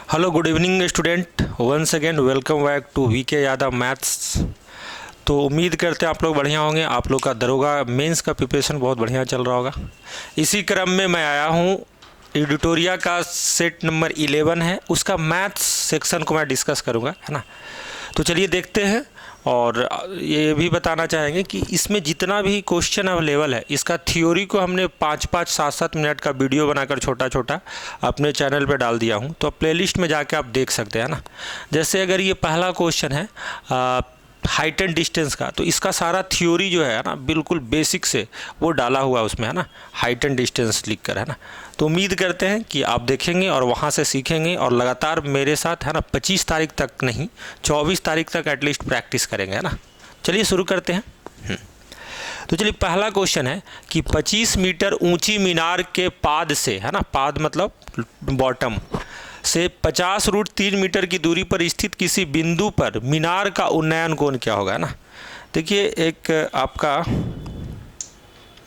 Hello good evening student, once again welcome back to VK Yadav maths. तो उम्मीद करते हैं आप लोग बढ़िया होंगे। आप लोग का दरोगा मेंस का प्रिपरेशन बहुत बढ़िया चल रहा होगा। इसी क्रम में मैं आया हूँ, एडिटोरिया का सेट नंबर 11 है, उसका मैथ्स सेक्शन को मैं डिस्कस करूँगा, है ना। तो चलिए देखते हैं। और ये भी बताना चाहेंगे कि इसमें जितना भी क्वेश्चन अवेलेबल है, इसका थ्योरी को हमने 5-5, 7-7 मिनट का वीडियो बनाकर छोटा छोटा अपने चैनल पे डाल दिया हूँ। तो प्लेलिस्ट में जाके आप देख सकते हैं ना। जैसे अगर ये पहला क्वेश्चन है हाइट एंड डिस्टेंस का, तो इसका सारा थ्योरी जो है ना बिल्कुल बेसिक से वो डाला हुआ है उसमें, है ना, हाइट एंड डिस्टेंस लिख कर, है ना। तो उम्मीद करते हैं कि आप देखेंगे और वहाँ से सीखेंगे और लगातार मेरे साथ, है ना, 25 तारीख तक नहीं 24 तारीख तक एटलीस्ट प्रैक्टिस करेंगे, है ना। चलिए शुरू करते हैं। तो चलिए पहला क्वेश्चन है कि 25 मीटर ऊंची मीनार के पाद से, है ना, पाद मतलब बॉटम से 50√3 मीटर की दूरी पर स्थित किसी बिंदु पर मीनार का उन्नयन कोण क्या होगा, है ना। देखिए एक आपका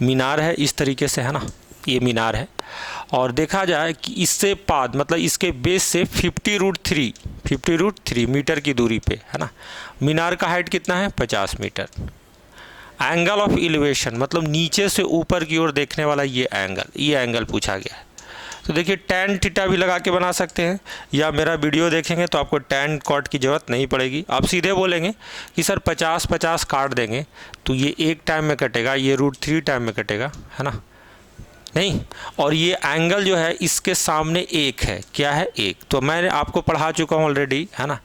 मीनार है इस तरीके से, है ना, ये मीनार है और देखा जाए कि इससे पाद मतलब इसके बेस से 50√3 मीटर की दूरी पे, है ना, मीनार का हाइट कितना है 50 मीटर। एंगल ऑफ एलिवेशन मतलब नीचे से ऊपर की ओर देखने वाला ये एंगल पूछा गया है। तो देखिए टैन थीटा भी लगा के बना सकते हैं, या मेरा वीडियो देखेंगे तो आपको टैन कॉट की ज़रूरत नहीं पड़ेगी। आप सीधे बोलेंगे कि सर 50-50 काट देंगे तो ये एक टाइम में कटेगा, ये √3 टाइम में कटेगा, है ना, नहीं। और ये एंगल जो है इसके सामने एक है, क्या है, एक। तो मैंने आपको पढ़ा चुका हूँ ऑलरेडी, है ना,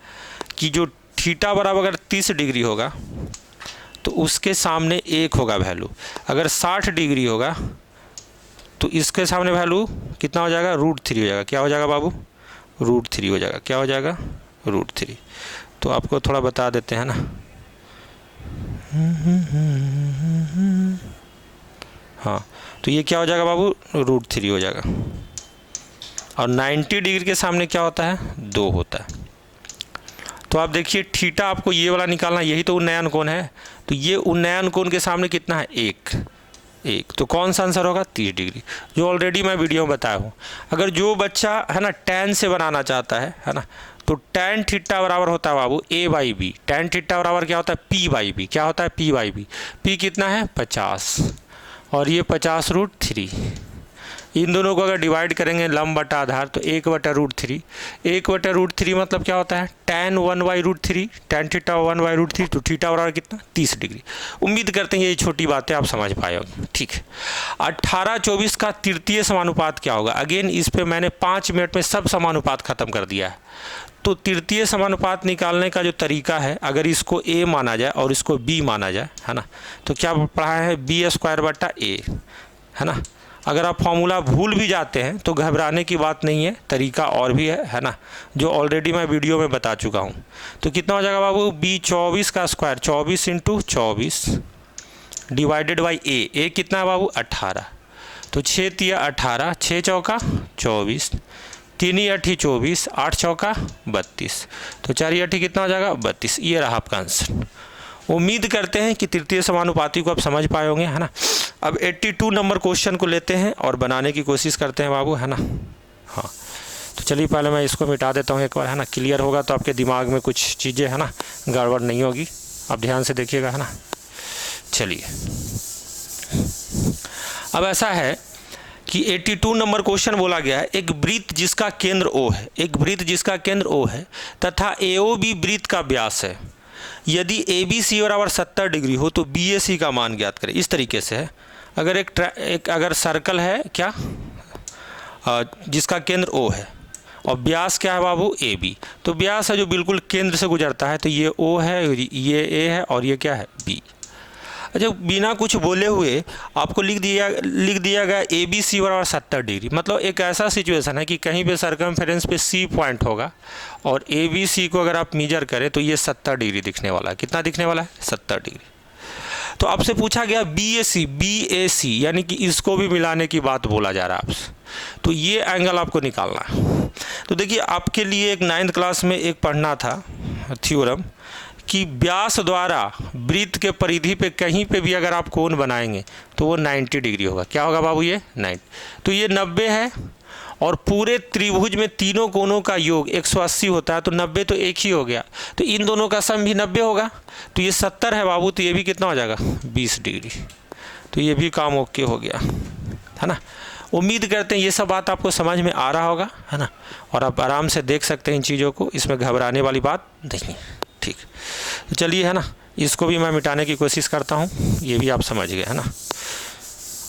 कि जो थीटा बराबर अगर 30 डिग्री होगा तो उसके सामने एक होगा वैल्यू। अगर 60 डिग्री होगा तो इसके सामने वैल्यू कितना हो जाएगा, √3 हो जाएगा। क्या हो जाएगा बाबू, √3 हो जाएगा। क्या हो जाएगा, √3। तो आपको थोड़ा बता देते हैं ना। हाँ, तो ये क्या हो जाएगा बाबू, √3 हो जाएगा। और 90 डिग्री के सामने क्या होता है, 2 होता है। तो आप देखिए थीटा आपको ये वाला निकालना, यही तो उन्नयन कोण है। तो ये उन्नयन कोण के सामने कितना है, एक। तो कौन सा आंसर होगा, 30 डिग्री, जो ऑलरेडी मैं वीडियो में बताया हूँ। अगर जो बच्चा, है ना, टैन से बनाना चाहता है ना, तो टैन थीटा बराबर होता है बाबू A/B। टैन थीटा बराबर क्या होता है, P/B। क्या होता है, P/B। P कितना है 50 और ये 50√3। इन दोनों को अगर डिवाइड करेंगे लंब बटा आधार तो 1/√3। 1/√3 मतलब क्या होता है, tan 1/√3, tan थीटा 1/√3। तो थीटा बराबर कितना, 30 डिग्री। उम्मीद करते हैं ये छोटी बातें आप समझ पाए होंगे, ठीक है। 18-24 का तृतीय समानुपात क्या होगा। अगेन इस पे मैंने 5 मिनट में सब समानुपात खत्म कर दिया है। तो तृतीय समानुपात निकालने का जो तरीका है, अगर इसको a माना जाए और इसको b माना जाए, है ना, तो क्या पढ़ा है, b²/a, है ना। अगर आप फॉर्मूला भूल भी जाते हैं तो घबराने की बात नहीं है, तरीका और भी है ना, जो ऑलरेडी मैं वीडियो में बता चुका हूँ। तो कितना हो जाएगा बाबू, b24 का स्क्वायर, 24 × 24 डिवाइडेड बाई a कितना है बाबू, 18। तो 6 तिया 18, 6 चौका 24, 3 8 24, 8 चौका 32। तो 4 8 कितना हो जाएगा, 32। ये रहा आपका आंसर। उम्मीद करते हैं कि तृतीय समानुपाती को आप समझ पाए होंगे, है ना। अब 82 नंबर क्वेश्चन को लेते हैं और बनाने की कोशिश करते हैं बाबू, है ना। हाँ, तो चलिए पहले मैं इसको मिटा देता हूँ एक बार, है ना, क्लियर होगा तो आपके दिमाग में कुछ चीज़ें, है ना, गड़बड़ नहीं होगी। आप ध्यान से देखिएगा, है ना। चलिए अब ऐसा है कि 82 नंबर क्वेश्चन बोला गया है, एक वृत्त जिसका केंद्र O है, एक वृत्त जिसका केंद्र O है तथा AOB वृत्त का व्यास है। यदि ABC बराबर 70 डिग्री हो तो BAC का मान ज्ञात करें। इस तरीके से है, अगर एक अगर सर्कल है क्या, जिसका केंद्र O है और व्यास क्या है बाबू, AB। तो व्यास है जो बिल्कुल केंद्र से गुजरता है, तो ये O है, ये A है और ये क्या है, B। अच्छा, बिना कुछ बोले हुए आपको लिख दिया गया ABC बराबर 70 डिग्री। मतलब एक ऐसा सिचुएशन है कि कहीं पे सर्कमफेरेंस पे C पॉइंट होगा और ABC को अगर आप मेजर करें तो ये 70 डिग्री दिखने वाला है। कितना दिखने वाला है, 70 डिग्री। तो आपसे पूछा गया BAC यानी कि इसको भी मिलाने की बात बोला जा रहा है आपसे, तो ये एंगल आपको निकालना है। तो देखिए आपके लिए एक 9th क्लास में एक पढ़ना था थ्योरम कि व्यास द्वारा वृत्त के परिधि पे कहीं पे भी अगर आप कोण बनाएंगे तो वो 90 डिग्री होगा। क्या होगा बाबू, ये 90। तो ये 90 है और पूरे त्रिभुज में तीनों कोणों का योग 180 होता है, तो 90 तो एक ही हो गया, तो इन दोनों का सम भी 90 होगा, तो ये 70 है बाबू, तो ये भी कितना हो जाएगा 20 डिग्री। तो ये भी काम ओके हो गया, है ना। उम्मीद करते हैं ये सब बात आपको समझ में आ रहा होगा, है ना, और आप आराम से देख सकते हैं इन चीज़ों को, इसमें घबराने वाली बात नहीं है। ठीक, तो चलिए, है ना, इसको भी मैं मिटाने की कोशिश करता हूँ, ये भी आप समझ गए, है ना।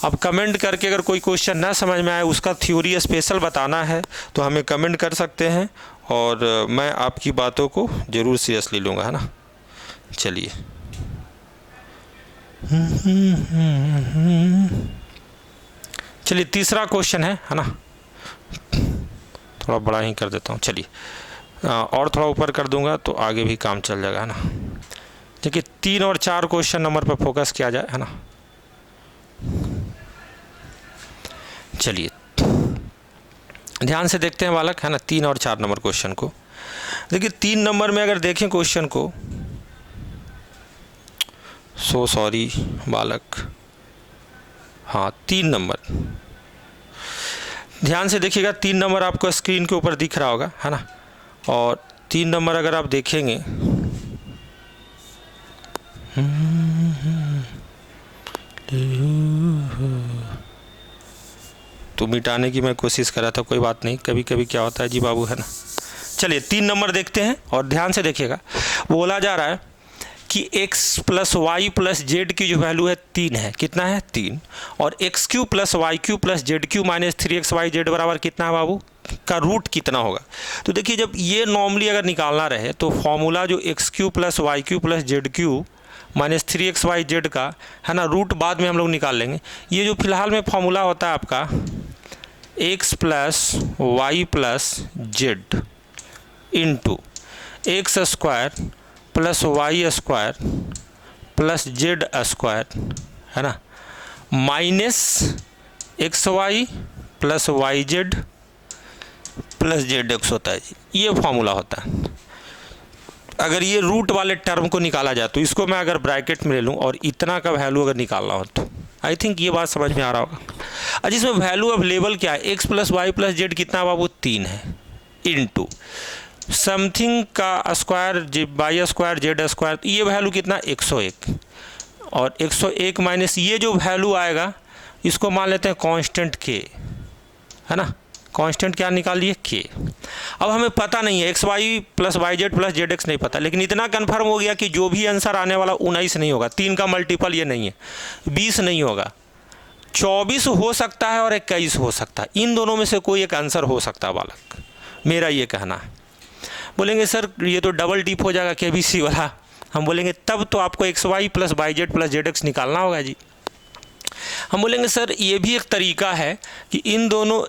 अब कमेंट करके अगर कोई क्वेश्चन ना समझ में आए, उसका थ्योरी स्पेशल बताना है तो हमें कमेंट कर सकते हैं, और मैं आपकी बातों को ज़रूर सीरियसली लूँगा, है ना। चलिए, चलिए तीसरा क्वेश्चन है ना, थोड़ा बड़ा ही कर देता हूँ, चलिए और थोड़ा ऊपर कर दूंगा तो आगे भी काम चल जाएगा, है ना। देखिए 3 और 4 क्वेश्चन नंबर पर फोकस किया जाए, है ना। चलिए ध्यान से देखते हैं बालक, है ना, 3 और 4 नंबर क्वेश्चन को। देखिए 3 नंबर में अगर देखें क्वेश्चन को, सो सॉरी बालक, हाँ 3 नंबर, ध्यान से देखिएगा, 3 नंबर आपको स्क्रीन के ऊपर दिख रहा होगा, है ना। और 3 नंबर अगर आप देखेंगे तो मिटाने की मैं कोशिश कर रहा था, कोई बात नहीं, कभी कभी क्या होता है जी बाबू, है ना। चलिए 3 नंबर देखते हैं और ध्यान से देखिएगा, बोला जा रहा है कि x + y + z की जो वैल्यू है 3 है, कितना है 3, और x³ + y³ + z³ - 3xyz बराबर कितना है बाबू, का रूट कितना होगा। तो देखिए जब ये नॉर्मली अगर निकालना रहे तो फॉर्मूला जो x³ + y³ + z³ - 3xyz का, है ना, रूट बाद में हम लोग निकाल लेंगे। ये जो फिलहाल में फॉर्मूला होता है आपका x + y + z into x² + y² + z², है ना, माइनस xy + yz + zx होता है, ये फॉर्मूला होता है। अगर ये रूट वाले टर्म को निकाला जाए तो इसको मैं अगर ब्रैकेट में ले लूँ और इतना का वैल्यू अगर निकालना हो तो आई थिंक ये बात समझ में आ रहा होगा। अब इसमें वैल्यू अवेलेबल क्या है, x + y + z कितना बाबू 3 है, इंटू समथिंग का स्क्वायर y² z², ये वैल्यू कितना 101, और 101 माइनस ये जो वैल्यू आएगा इसको मान लेते हैं कांस्टेंट k, है ना, कांस्टेंट क्या निकाल लिए k। अब हमें पता नहीं है xy + yz + zx नहीं पता, लेकिन इतना कंफर्म हो गया कि जो भी आंसर आने वाला 19 नहीं होगा, 3 का मल्टीपल ये नहीं है, 20 नहीं होगा, 24 हो सकता है और 21 हो सकता है, इन दोनों में से कोई एक आंसर हो सकता है बालक, मेरा ये कहना है। बोलेंगे सर ये तो डबल डीप हो जाएगा KBC वाला, हम बोलेंगे तब तो आपको xy + yz + zx निकालना होगा जी। हम बोलेंगे सर ये भी एक तरीका है कि इन दोनों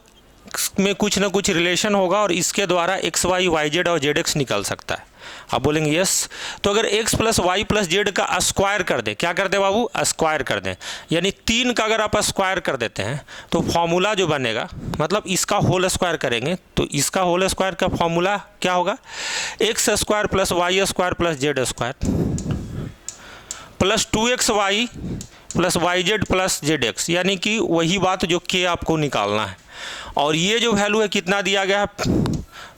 में कुछ ना कुछ रिलेशन होगा और इसके द्वारा xy yz और zx निकल सकता है। आप बोलेंगे यस, तो अगर x + y + z का स्क्वायर कर दें, क्या कर दें बाबू, स्क्वायर कर दें, यानी 3 का अगर आप स्क्वायर कर देते हैं तो फॉर्मूला जो बनेगा, मतलब इसका होल स्क्वायर करेंगे तो इसका होल स्क्वायर का फॉर्मूला क्या होगा, x² + y² + z² plus 2xy + yz + zx, यानी कि वही बात जो k आपको निकालना है। और ये जो वैल्यू है कितना दिया गया है,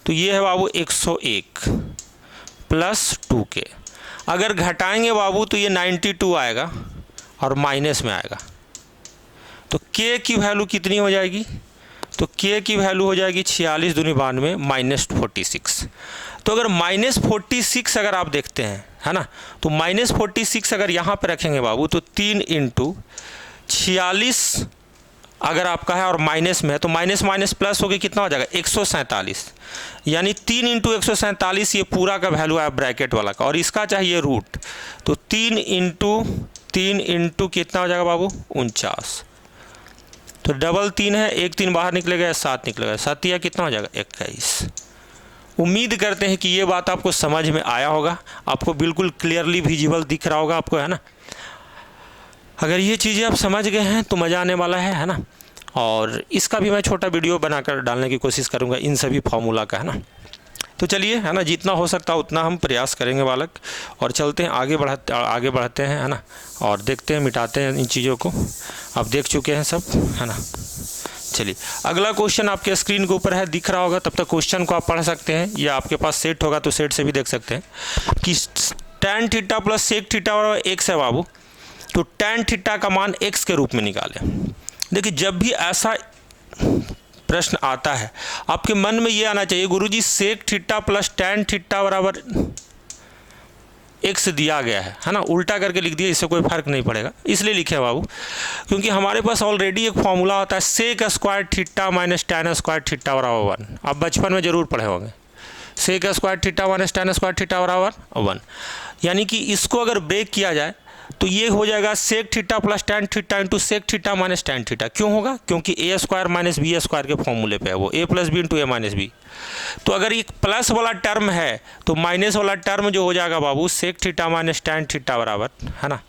तो ये है बाबू 101 + 2k, अगर घटाएंगे बाबू तो ये 92 आएगा और माइनस में आएगा, तो k की वैल्यू कितनी हो जाएगी, तो k की वैल्यू हो जाएगी 46 दूनी 92 - 46। तो अगर -46 अगर आप देखते हैं, है ना, तो -46 अगर यहाँ पे रखेंगे बाबू तो 3 × 46 अगर आपका है और माइनस में है तो माइनस माइनस प्लस हो गया, कितना हो जाएगा 147, यानी 3 × 147 ये पूरा का वैल्यू है ब्रैकेट वाला का, और इसका चाहिए रूट, तो 3 × कितना हो जाएगा बाबू 49, तो डबल 3 है, एक 3 बाहर निकलेगा 7 निकलेगा, 7 या कितना हो जाएगा 21। उम्मीद करते हैं कि ये बात आपको समझ में आया होगा, आपको बिल्कुल क्लियरली विजिबल दिख रहा होगा आपको, है ना। अगर ये चीज़ें आप समझ गए हैं तो मज़ा आने वाला है ना। और इसका भी मैं छोटा वीडियो बनाकर डालने की कोशिश करूँगा इन सभी फार्मूला का, है ना। तो चलिए, है ना, जितना हो सकता है उतना हम प्रयास करेंगे बालक, और चलते हैं आगे बढ़ते हैं, है ना, और देखते हैं, मिटाते हैं इन चीज़ों को। आप देख चुके हैं सब, है ना। चलिए अगला क्वेश्चन आपके स्क्रीन के ऊपर है, दिख रहा होगा, तब तक क्वेश्चन को आप पढ़ सकते हैं या आपके पास सेट होगा तो सेट से भी देख सकते हैं कि tan theta plus sec theta बराबर x है बाबू। तो tan थीटा का मान x के रूप में निकालें। देखिए जब भी ऐसा प्रश्न आता है आपके मन में ये आना चाहिए गुरुजी sec theta plus tan theta बराबर x दिया गया है ना, उल्टा करके लिख दिया, इससे कोई फर्क नहीं पड़ेगा, इसलिए लिखे हैं बाबू क्योंकि हमारे पास ऑलरेडी एक फॉर्मूला होता है sec square theta minus tan square theta बराबर 1। आप बचपन में जरूर पढ़े होंगे sec square theta minus tan square theta बराबर 1। यानी कि इसको अगर ब्रेक किया जाए तो ये हो जाएगा sec theta plus tan theta into sec theta minus tan theta. क्यों होगा? क्योंकि A square minus B square के फॉर्मूले पे है वो, A plus B into A minus B. तो अगर ये प्लस वाला टर्म है तो माइनस वाला टर्म जो हो जाएगा बाबू sec theta minus tan theta बराबर है ना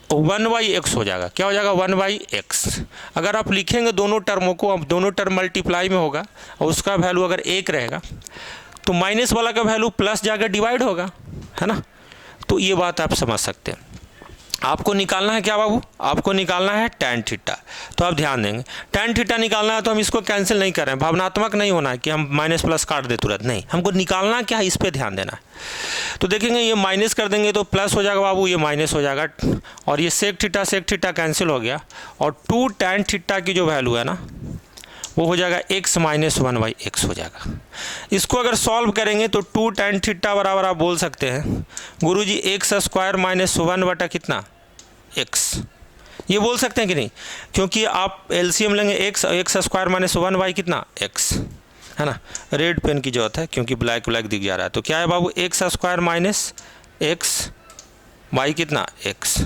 1/x हो जाएगा। क्या हो जाएगा? 1/x। अगर आप लिखेंगे दोनों टर्मों को, अब दोनों टर्म मल्टीप्लाई में होगा और उसका वैल्यू अगर 1 रहेगा तो माइनस वाला का वैल्यू प्लस जाकर डिवाइड होगा, है ना। तो ये बात आप समझ सकते हैं। आपको निकालना है क्या बाबू? आपको निकालना है tan थीटा। तो आप ध्यान देंगे tan थीटा निकालना है तो हम इसको कैंसिल नहीं कर रहे हैं, भावनात्मक नहीं होना है कि हम माइनस प्लस काट दे तुरंत, नहीं, हमको निकालना क्या है इस पर ध्यान देना है। तो देखेंगे ये माइनस कर देंगे तो प्लस हो जाएगा बाबू, ये माइनस हो जाएगा और ये सेक थीटा कैंसिल हो गया और 2 tan थीटा की जो वैल्यू है ना वो हो जाएगा x माइनस 1/x हो जाएगा। इसको अगर सॉल्व करेंगे तो 2 tan थीटा बराबर आप बोल सकते हैं गुरुजी x स्क्वायर माइनस 1 बटा कितना x, ये बोल सकते हैं कि नहीं? क्योंकि आप एलसीएम लेंगे x स्क्वायर माइनस 1 कितना x, है ना। रेड पेन की जरूरत है क्योंकि ब्लैक दिख जा रहा है। तो क्या है बाबू? x square minus x y कितना x।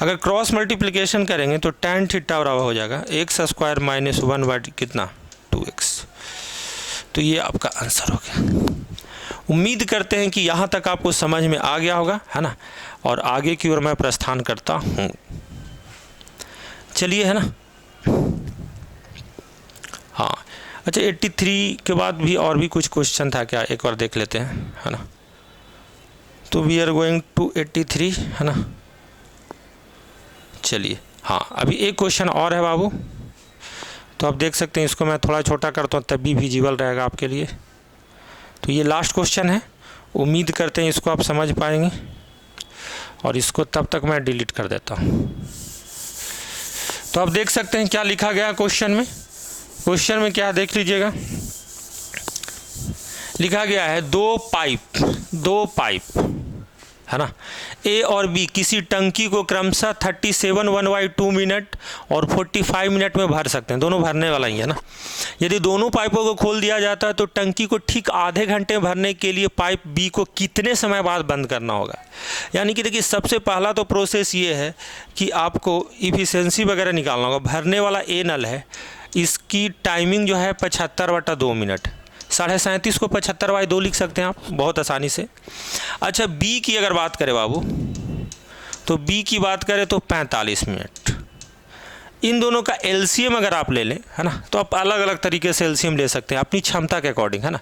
अगर क्रॉस मल्टीप्लिकेशन करेंगे तो tan थीटा बराबर हो जाएगा x स्क्वायर माइनस 1 कितना 2x। तो ये आपका आंसर हो गया। उम्मीद करते हैं कि यहाँ तक आपको समझ में आ गया होगा, है ना। और आगे की ओर मैं प्रस्थान करता हूँ। चलिए, है ना। हाँ अच्छा, 83 के बाद भी और भी कुछ क्वेश्चन था क्या, एक बार देख लेते हैं, है ना। तो वी आर गोइंग टू 83, है ना। चलिए हाँ, अभी एक क्वेश्चन और है बाबू, तो आप देख सकते हैं, इसको मैं थोड़ा छोटा करता हूँ तब भी विजिबल रहेगा आपके लिए। तो ये लास्ट क्वेश्चन है, उम्मीद करते हैं इसको आप समझ पाएंगे और इसको तब तक मैं डिलीट कर देता हूँ। तो आप देख सकते हैं क्या लिखा गया क्वेश्चन में। क्वेश्चन में क्या देख लीजिएगा, लिखा गया है दो पाइप है ना, ए और बी किसी टंकी को क्रमशः 37 1/2 मिनट और 45 मिनट में भर सकते हैं। दोनों भरने वाला ही है ना। यदि दोनों पाइपों को खोल दिया जाता है तो टंकी को ठीक आधे घंटे भरने के लिए पाइप बी को कितने समय बाद बंद करना होगा। यानी कि देखिए, सबसे पहला तो प्रोसेस ये है कि आपको इफिशिएंसी वगैरह निकालना होगा। भरने वाला ए नल है, इसकी टाइमिंग जो है 75/2 मिनट, 37.5 को 75/2 लिख सकते हैं आप बहुत आसानी से। अच्छा, बी की अगर बात करें बाबू, तो बी की बात करें तो 45 मिनट। इन दोनों का एलसीएम अगर आप ले लें, है ना, तो आप अलग अलग तरीके से एलसीएम ले सकते हैं अपनी क्षमता के अकॉर्डिंग, है ना।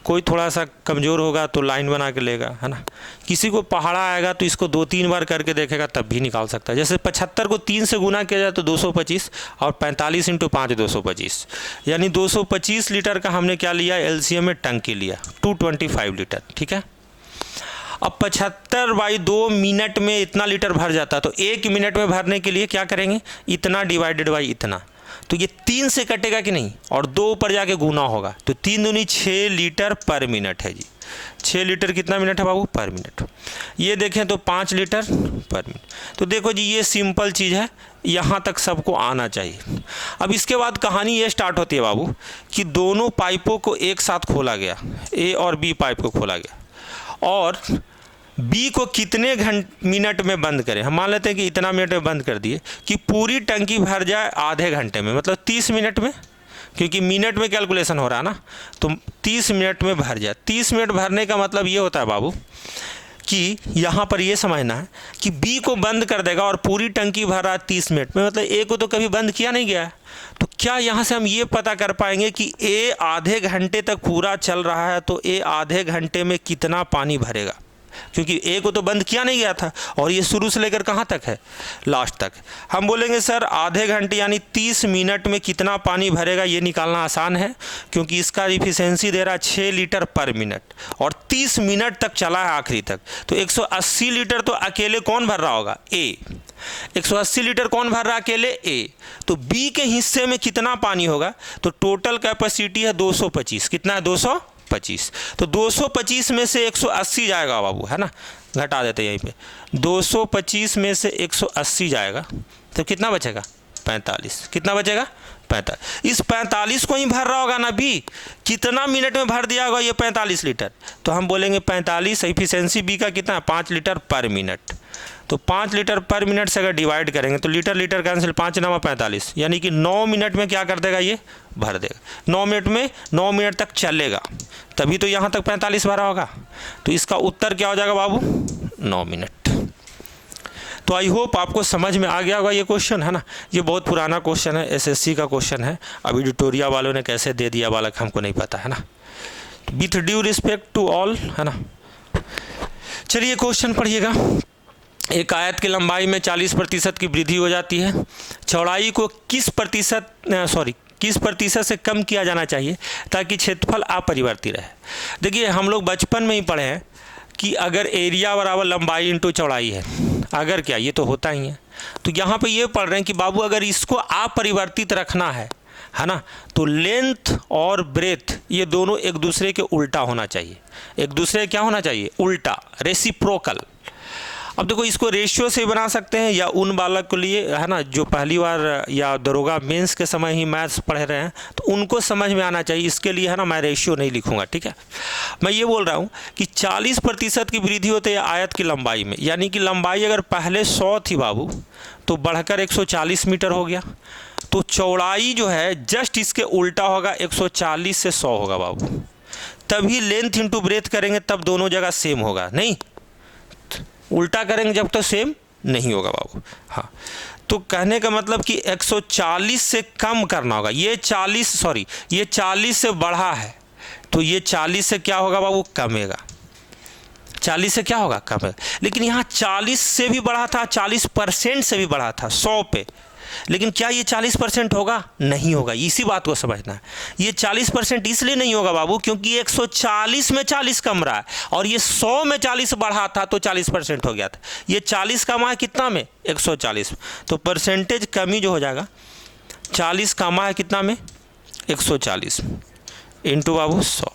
कोई थोड़ा सा कमज़ोर होगा तो लाइन बना के लेगा, है ना। किसी को पहाड़ा आएगा तो इसको 2-3 बार करके देखेगा तब भी निकाल सकता है। जैसे 75 को 3 से गुना किया जाए तो 225 और 45 × 5 225, यानी 225 लीटर का हमने क्या लिया एलसीएम में, टंकी लिया 225 लीटर, ठीक है। अब 75/2 मिनट में इतना लीटर भर जाता, तो 1 मिनट में भरने के लिए क्या करेंगे, इतना डिवाइडेड बाई इतना, तो ये 3 से कटेगा कि नहीं, और 2 ऊपर जाके गुना होगा, तो 3 दूनी 6 लीटर पर मिनट है जी। 6 लीटर कितना मिनट है बाबू, पर मिनट। ये देखें तो 5 लीटर पर मिनट। तो देखो जी, ये सिंपल चीज़ है, यहाँ तक सबको आना चाहिए। अब इसके बाद कहानी ये स्टार्ट होती है बाबू कि दोनों पाइपों को एक साथ खोला गया, ए और बी पाइप को खोला गया, और बी को कितने मिनट में बंद करें। हम मान लेते हैं कि इतना मिनट में बंद कर दिए कि पूरी टंकी भर जाए आधे घंटे में, मतलब 30 मिनट में, क्योंकि मिनट में कैलकुलेशन हो रहा है ना, तो 30 मिनट में भर जाए। 30 मिनट भरने का मतलब ये होता है बाबू कि यहाँ पर ये समझना है कि बी को बंद कर देगा और पूरी टंकी भर रहा 30 मिनट में, मतलब ए को तो कभी बंद किया नहीं गया है। तो क्या यहाँ से हम ये पता कर पाएंगे कि ए आधे घंटे तक पूरा चल रहा है तो ए आधे घंटे में कितना पानी भरेगा। क्योंकि ए को तो बंद किया नहीं गया था और ये शुरू से लेकर कहाँ तक है, लास्ट तक। हम बोलेंगे सर आधे घंटे यानी 30 मिनट में कितना पानी भरेगा, ये निकालना आसान है क्योंकि इसका इफिशियंसी दे रहा है 6 लीटर पर मिनट और 30 मिनट तक चला है आखिरी तक। तो 180 लीटर तो अकेले कौन भर रहा होगा, ए। 180 लीटर कौन भर रहा है अकेले, ए। तो बी के हिस्से में कितना पानी होगा, तो टोटल कैपेसिटी है 225। कितना है, 225। तो 225 में से 180 जाएगा बाबू, है ना, घटा देते यहीं पे। 225 में से 180 जाएगा तो कितना बचेगा, 45। कितना बचेगा, 45। इस 45 को ही भर रहा होगा ना बी, कितना मिनट में भर दिया होगा ये 45 लीटर। तो हम बोलेंगे 45, एफिशिएंसी बी का कितना है, 5 लीटर पर मिनट। तो 5 लीटर पर मिनट से अगर डिवाइड करेंगे तो लीटर लीटर कैंसिल, 5 9 45, यानी कि 9 मिनट में क्या कर देगा, ये भर देगा। 9 मिनट में 9 मिनट तक चलेगा, तभी तो यहाँ तक 45 भरा होगा। तो इसका उत्तर क्या हो जाएगा बाबू, 9 मिनट। तो आई होप आपको समझ में आ गया होगा ये क्वेश्चन, है ना। ये बहुत पुराना क्वेश्चन है, एसएससी का क्वेश्चन है। अभी एडिटोरिया वालों ने कैसे दे दिया बालक हमको नहीं पता, है ना। With due respect to all, है ना। चलिए क्वेश्चन पढ़िएगा। एक आयत की लंबाई में 40% की वृद्धि हो जाती है, चौड़ाई को किस प्रतिशत से कम किया जाना चाहिए ताकि क्षेत्रफल अपरिवर्तित रहे। देखिए हम लोग बचपन में ही पढ़े हैं कि अगर एरिया बराबर लंबाई इंटू चौड़ाई है, अगर क्या, ये तो होता ही है। तो यहाँ पे ये पढ़ रहे हैं कि बाबू अगर इसको अपरिवर्तित रखना है ना, तो लेंथ और ब्रेथ ये दोनों एक दूसरे के उल्टा होना चाहिए। एक दूसरे क्या होना चाहिए, उल्टा, रेसिप्रोकल। अब देखो इसको रेशियो से बना सकते हैं या उन बालक के लिए, है ना, जो पहली बार या दरोगा मेंस के समय ही मैथ्स पढ़ रहे हैं तो उनको समझ में आना चाहिए। इसके लिए, है ना, मैं रेशियो नहीं लिखूंगा, ठीक है। मैं ये बोल रहा हूँ कि 40% की वृद्धि होती है आयत की लंबाई में, यानी कि लंबाई अगर पहले 100 थी बाबू तो बढ़कर 140 मीटर हो गया। तो चौड़ाई जो है जस्ट इसके उल्टा होगा, 140 से 100 होगा बाबू। तभी लेंथ इंटू ब्रेथ करेंगे तब दोनों जगह सेम होगा, नहीं उल्टा करेंगे जब तो सेम नहीं होगा बाबू। हाँ, तो कहने का मतलब कि 140 से कम करना होगा। ये 40 से बढ़ा है तो ये 40 से क्या होगा बाबू, कमेगा। 40 से क्या होगा, कमेगा। लेकिन यहाँ 40 से भी बढ़ा था, 40% से भी बढ़ा था 100 पे, लेकिन क्या ये 40% होगा, नहीं होगा। इसी बात को समझना है। ये 40% इसलिए नहीं होगा बाबू क्योंकि 140 में 40 कम रहा है और ये 100 में 40 बढ़ा था तो 40% हो गया था। ये 40 कमा है कितना में, 140। तो परसेंटेज कमी जो हो जाएगा, 40 कमा है कितना में, 140 इंटू बाबू 100।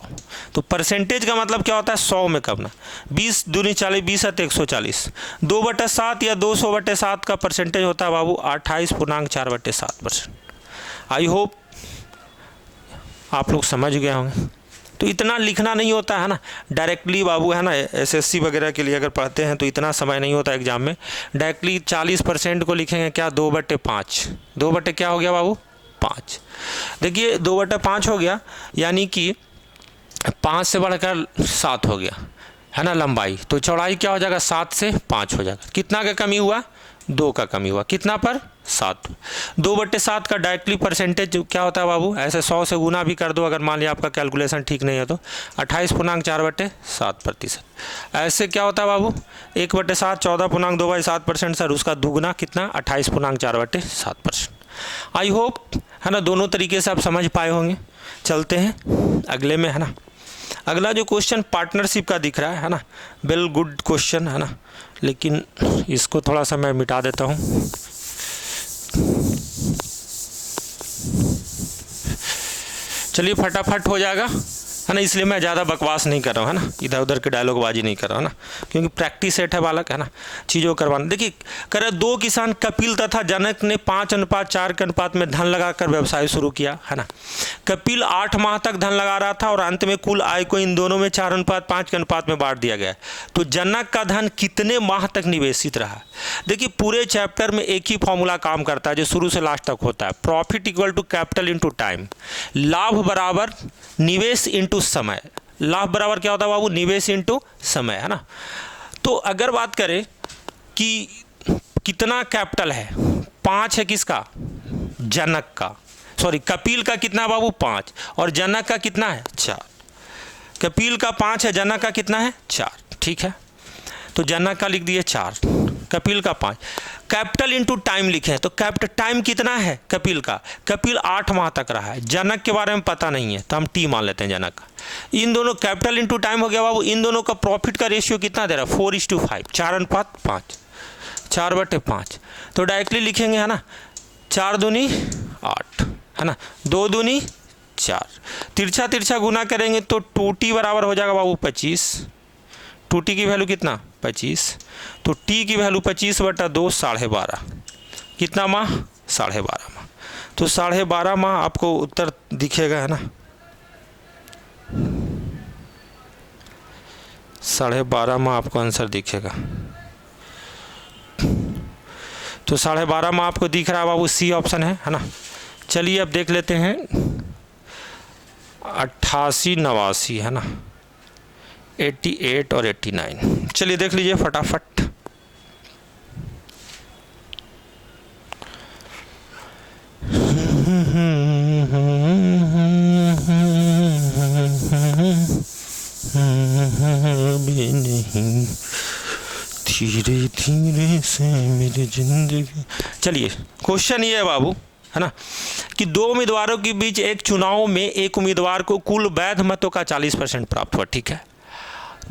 तो परसेंटेज का मतलब क्या होता है, 100 में कमना। 20 दूनी 40, 20 है 140। 2/7 या 200/7 का परसेंटेज होता है बाबू 28.4/7%। आई होप आप लोग समझ गए होंगे। तो इतना लिखना नहीं होता है ना डायरेक्टली बाबू, है ना। एसएससी वगैरह के लिए अगर पढ़ते हैं तो इतना समय नहीं होता एग्जाम में। डायरेक्टली 40% को लिखेंगे क्या, 2/5। 2 क्या हो गया बाबू, 5। देखिए 2/5 हो गया, यानी कि 5 से बढ़कर 7 हो गया, है ना लंबाई। तो चौड़ाई क्या हो जाएगा, 7 से 5 हो जाएगा। कितना का कमी हुआ, 2 का कमी हुआ। कितना पर, 7। 2/7 का डायरेक्टली परसेंटेज क्या होता है बाबू, ऐसे 100 से गुना भी कर दो अगर मान लिया आपका कैलकुलेशन ठीक नहीं है तो 28.4/7%। ऐसे क्या होता है बाबू, 1/7 14.2/7% सर, उसका दुगुना कितना, 28.4/7%। आई होप, है ना, दोनों तरीके से आप समझ पाए होंगे। चलते हैं अगले में, है ना। अगला जो क्वेश्चन पार्टनरशिप का दिख रहा है ना, वेल गुड क्वेश्चन, है ना, लेकिन इसको थोड़ा सा मैं मिटा देता हूँ। चलिए फटाफट हो जाएगा, है ना, इसलिए मैं ज़्यादा बकवास नहीं कर रहा हूँ, है ना, इधर उधर के डायलॉगबाजी नहीं कर रहा हूँ, है ना, क्योंकि प्रैक्टिस सेट है बालक, है ना, चीज़ों करवाना। देखिए करे 2 किसान कपिल तथा जनक ने 5:4 के अनुपात में धन लगाकर व्यवसाय शुरू किया, है ना। कपिल 8 माह तक धन लगा रहा था और अंत में कुल आय को इन दोनों में 4:5 के अनुपात में बांट दिया गया। तो जनक का धन कितने माह तक निवेशित रहा। देखिए पूरे चैप्टर में एक ही फॉर्मूला काम करता है जो शुरू से लास्ट तक होता है, profit equal to capital into time. लाभ बराबर निवेश इंटू समय। लाभ बराबर क्या होता है बाबू, निवेश इंटू समय, है ना। तो अगर बात करें कि कितना कैपिटल है, 5 है किसका, जनक का, सॉरी कपिल का कितना बाबू 5 और जनक का कितना है 4। कपिल का 5 है, जनक का कितना है 4, ठीक है। तो जनक का लिख दिए 4, कपिल का 5। कैपिटल इंटू टाइम लिखे तो कैपिटल टाइम कितना है कपिल का? कपिल 8 माह तक रहा है। जनक के बारे में पता नहीं है तो हम टी मान लेते हैं जनक का। इन दोनों कैपिटल इंटू टाइम हो गया बाबू। इन दोनों का प्रॉफिट का रेशियो कितना दे रहा है? 4:5, 4:5, 4/5। तो डायरेक्टली लिखेंगे है ना, 4 दूनी 8 है ना, 2 दूनी 4। तिरछा तिरछा गुना करेंगे तो 2t बराबर हो जाएगा बाबू 25। 2t की वैल्यू कितना? 25। तो t की वैल्यू 25/2 12.5। कितना माह? 12.5 माह। तो 12.5 माह आपको उत्तर दिखेगा है ना, 12.5 माह आपको आंसर दिखेगा। तो 12.5 माह आपको दिख रहा है बाबू, सी ऑप्शन है ना। चलिए अब देख लेते हैं 88, 89 है ना, 88 और 89। चलिए देख लीजिए फटाफट। धीरे धीरे से मेरी जिंदगी। चलिए क्वेश्चन ये है बाबू है ना कि 2 उम्मीदवारों के बीच एक चुनाव में एक उम्मीदवार को कुल वैध मतों का 40% प्राप्त हुआ। ठीक है,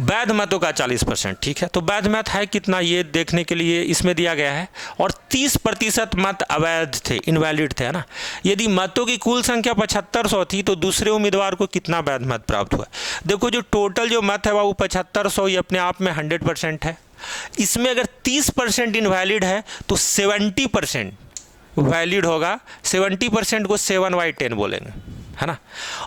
वैध मतों का 40%। ठीक है, तो वैध मत है कितना ये देखने के लिए इसमें दिया गया है, और 30% मत अवैध थे, इनवैलिड थे है ना। यदि मतों की कुल संख्या 7500 थी तो दूसरे उम्मीदवार को कितना वैध मत प्राप्त हुआ? देखो जो टोटल जो मत है वो 7500, ये अपने आप में 100% है। इसमें अगर 30% इनवैलिड है तो 70% वैलिड होगा। 70% को 7/10 बोलेंगे है ना।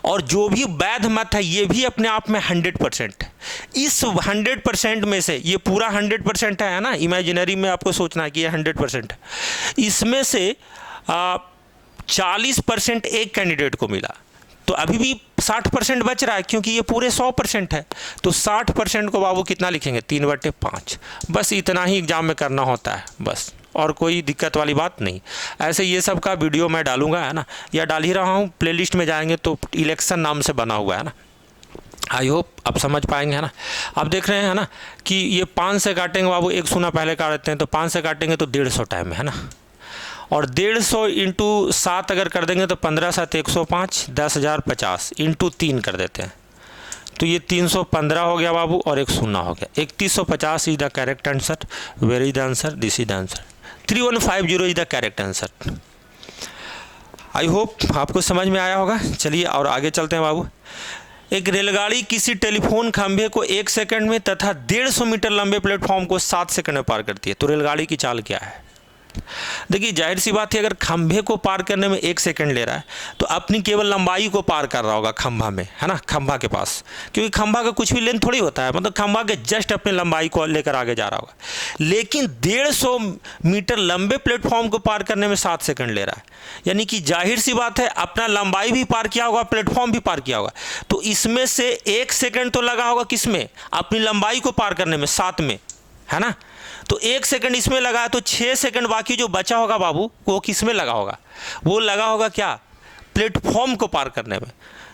और जो भी वैध मत है ये भी अपने आप में 100% है। इस 100% में से ये पूरा 100% है ना, इमेजिनरी में आपको सोचना है कि ये 100% है। इसमें से 40% एक कैंडिडेट को मिला, तो अभी भी 60% बच रहा है क्योंकि ये पूरे 100% है। तो 60% को बाबू कितना लिखेंगे? 3/5। बस इतना ही एग्जाम में करना होता है बस, और कोई दिक्कत वाली बात नहीं। ऐसे ये सब का वीडियो मैं डालूंगा है ना, या डाल ही रहा हूँ, प्लेलिस्ट में जाएंगे तो इलेक्शन नाम से बना हुआ है ना। आई होप आप समझ पाएंगे है ना। आप देख रहे हैं है ना कि ये 5 से काटेंगे बाबू, 1 शून्य पहले काटते हैं तो 5 से काटेंगे तो 150 टाइम है ना। और 150 इंटू 7 अगर कर देंगे तो 15×7 105, 10,050 इंटू 3 कर देते हैं तो ये 315 हो गया बाबू, और 1 शून्य हो गया। 3150 is the correct answer. Where is the answer? This is the answer. 3150 is the correct answer. I hope आपको समझ में आया होगा। चलिए और आगे चलते हैं बाबू। एक रेलगाड़ी किसी टेलीफोन खंभे को 1 सेकंड में तथा 150 मीटर लंबे प्लेटफॉर्म को 7 सेकंड में पार करती है, तो रेलगाड़ी की चाल क्या है? देखिए जाहिर सी बात है, अगर खंभे को पार करने में 1 सेकंड ले रहा है तो अपनी केवल लंबाई को पार कर रहा होगा खंभा में है ना, खंभा के पास, क्योंकि खंभा का कुछ भी लेंथ थोड़ी होता है, मतलब खंभा के जस्ट अपनी लंबाई को लेकर आगे जा रहा होगा। लेकिन 150 मीटर लंबे प्लेटफॉर्म को पार करने में 7 सेकंड ले रहा है, यानी कि जाहिर सी बात है अपना लंबाई भी पार किया होगा, प्लेटफॉर्म भी पार किया होगा। तो इसमें से 1 सेकंड तो लगा होगा किसमें? अपनी लंबाई को पार करने में, 7 में है ना। तो 1 सेकंड इसमें लगा है, तो 6 सेकंड बाकी जो बचा होगा बाबू वो किस में लगा होगा? वो लगा होगा क्या? प्लेटफॉर्म को पार करने में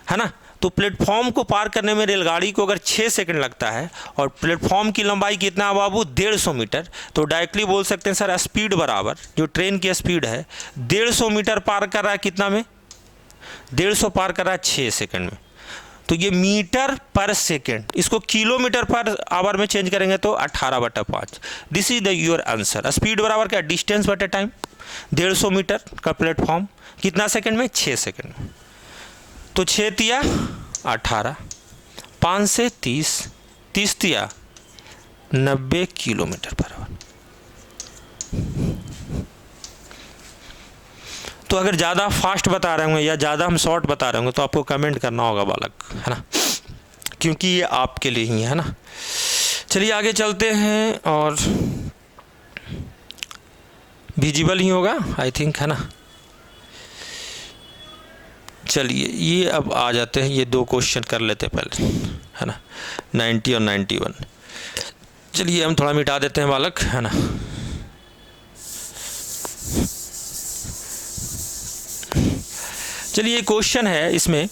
है ना। तो प्लेटफॉर्म को पार करने में रेलगाड़ी को अगर 6 सेकंड लगता है और प्लेटफॉर्म की लंबाई कितना है बाबू? 150 मीटर, तो डायरेक्टली बोल सकते हैं सर स्पीड बराबर जो ट्रेन की स्पीड है 150 मीटर पार कर रहा है कितना में? 150 पार कर रहा है 6 सेकंड में। तो ये मीटर पर सेकेंड, इसको किलोमीटर पर आवर में चेंज करेंगे तो 18/5। This is the your answer. Speed बराबर क्या? डिस्टेंस बटे टाइम। 150 मीटर का प्लेटफॉर्म कितना सेकंड में? 6 सेकंड में। तो 6 तिया 18, 5 से 30, 30 तिया 90 किलोमीटर पर आवर। तो अगर ज़्यादा फास्ट बता रहे होंगे या ज़्यादा हम शॉर्ट बता रहे होंगे तो आपको कमेंट करना होगा बालक है ना, क्योंकि ये आपके लिए ही है ना। चलिए आगे चलते हैं, और विजिबल ही होगा आई थिंक है ना। चलिए ये अब आ जाते हैं, ये 2 क्वेश्चन कर लेते हैं पहले है ना, 90 और 91। चलिए हम थोड़ा मिटा देते हैं बालक है ना। चलिए क्वेश्चन है इसमें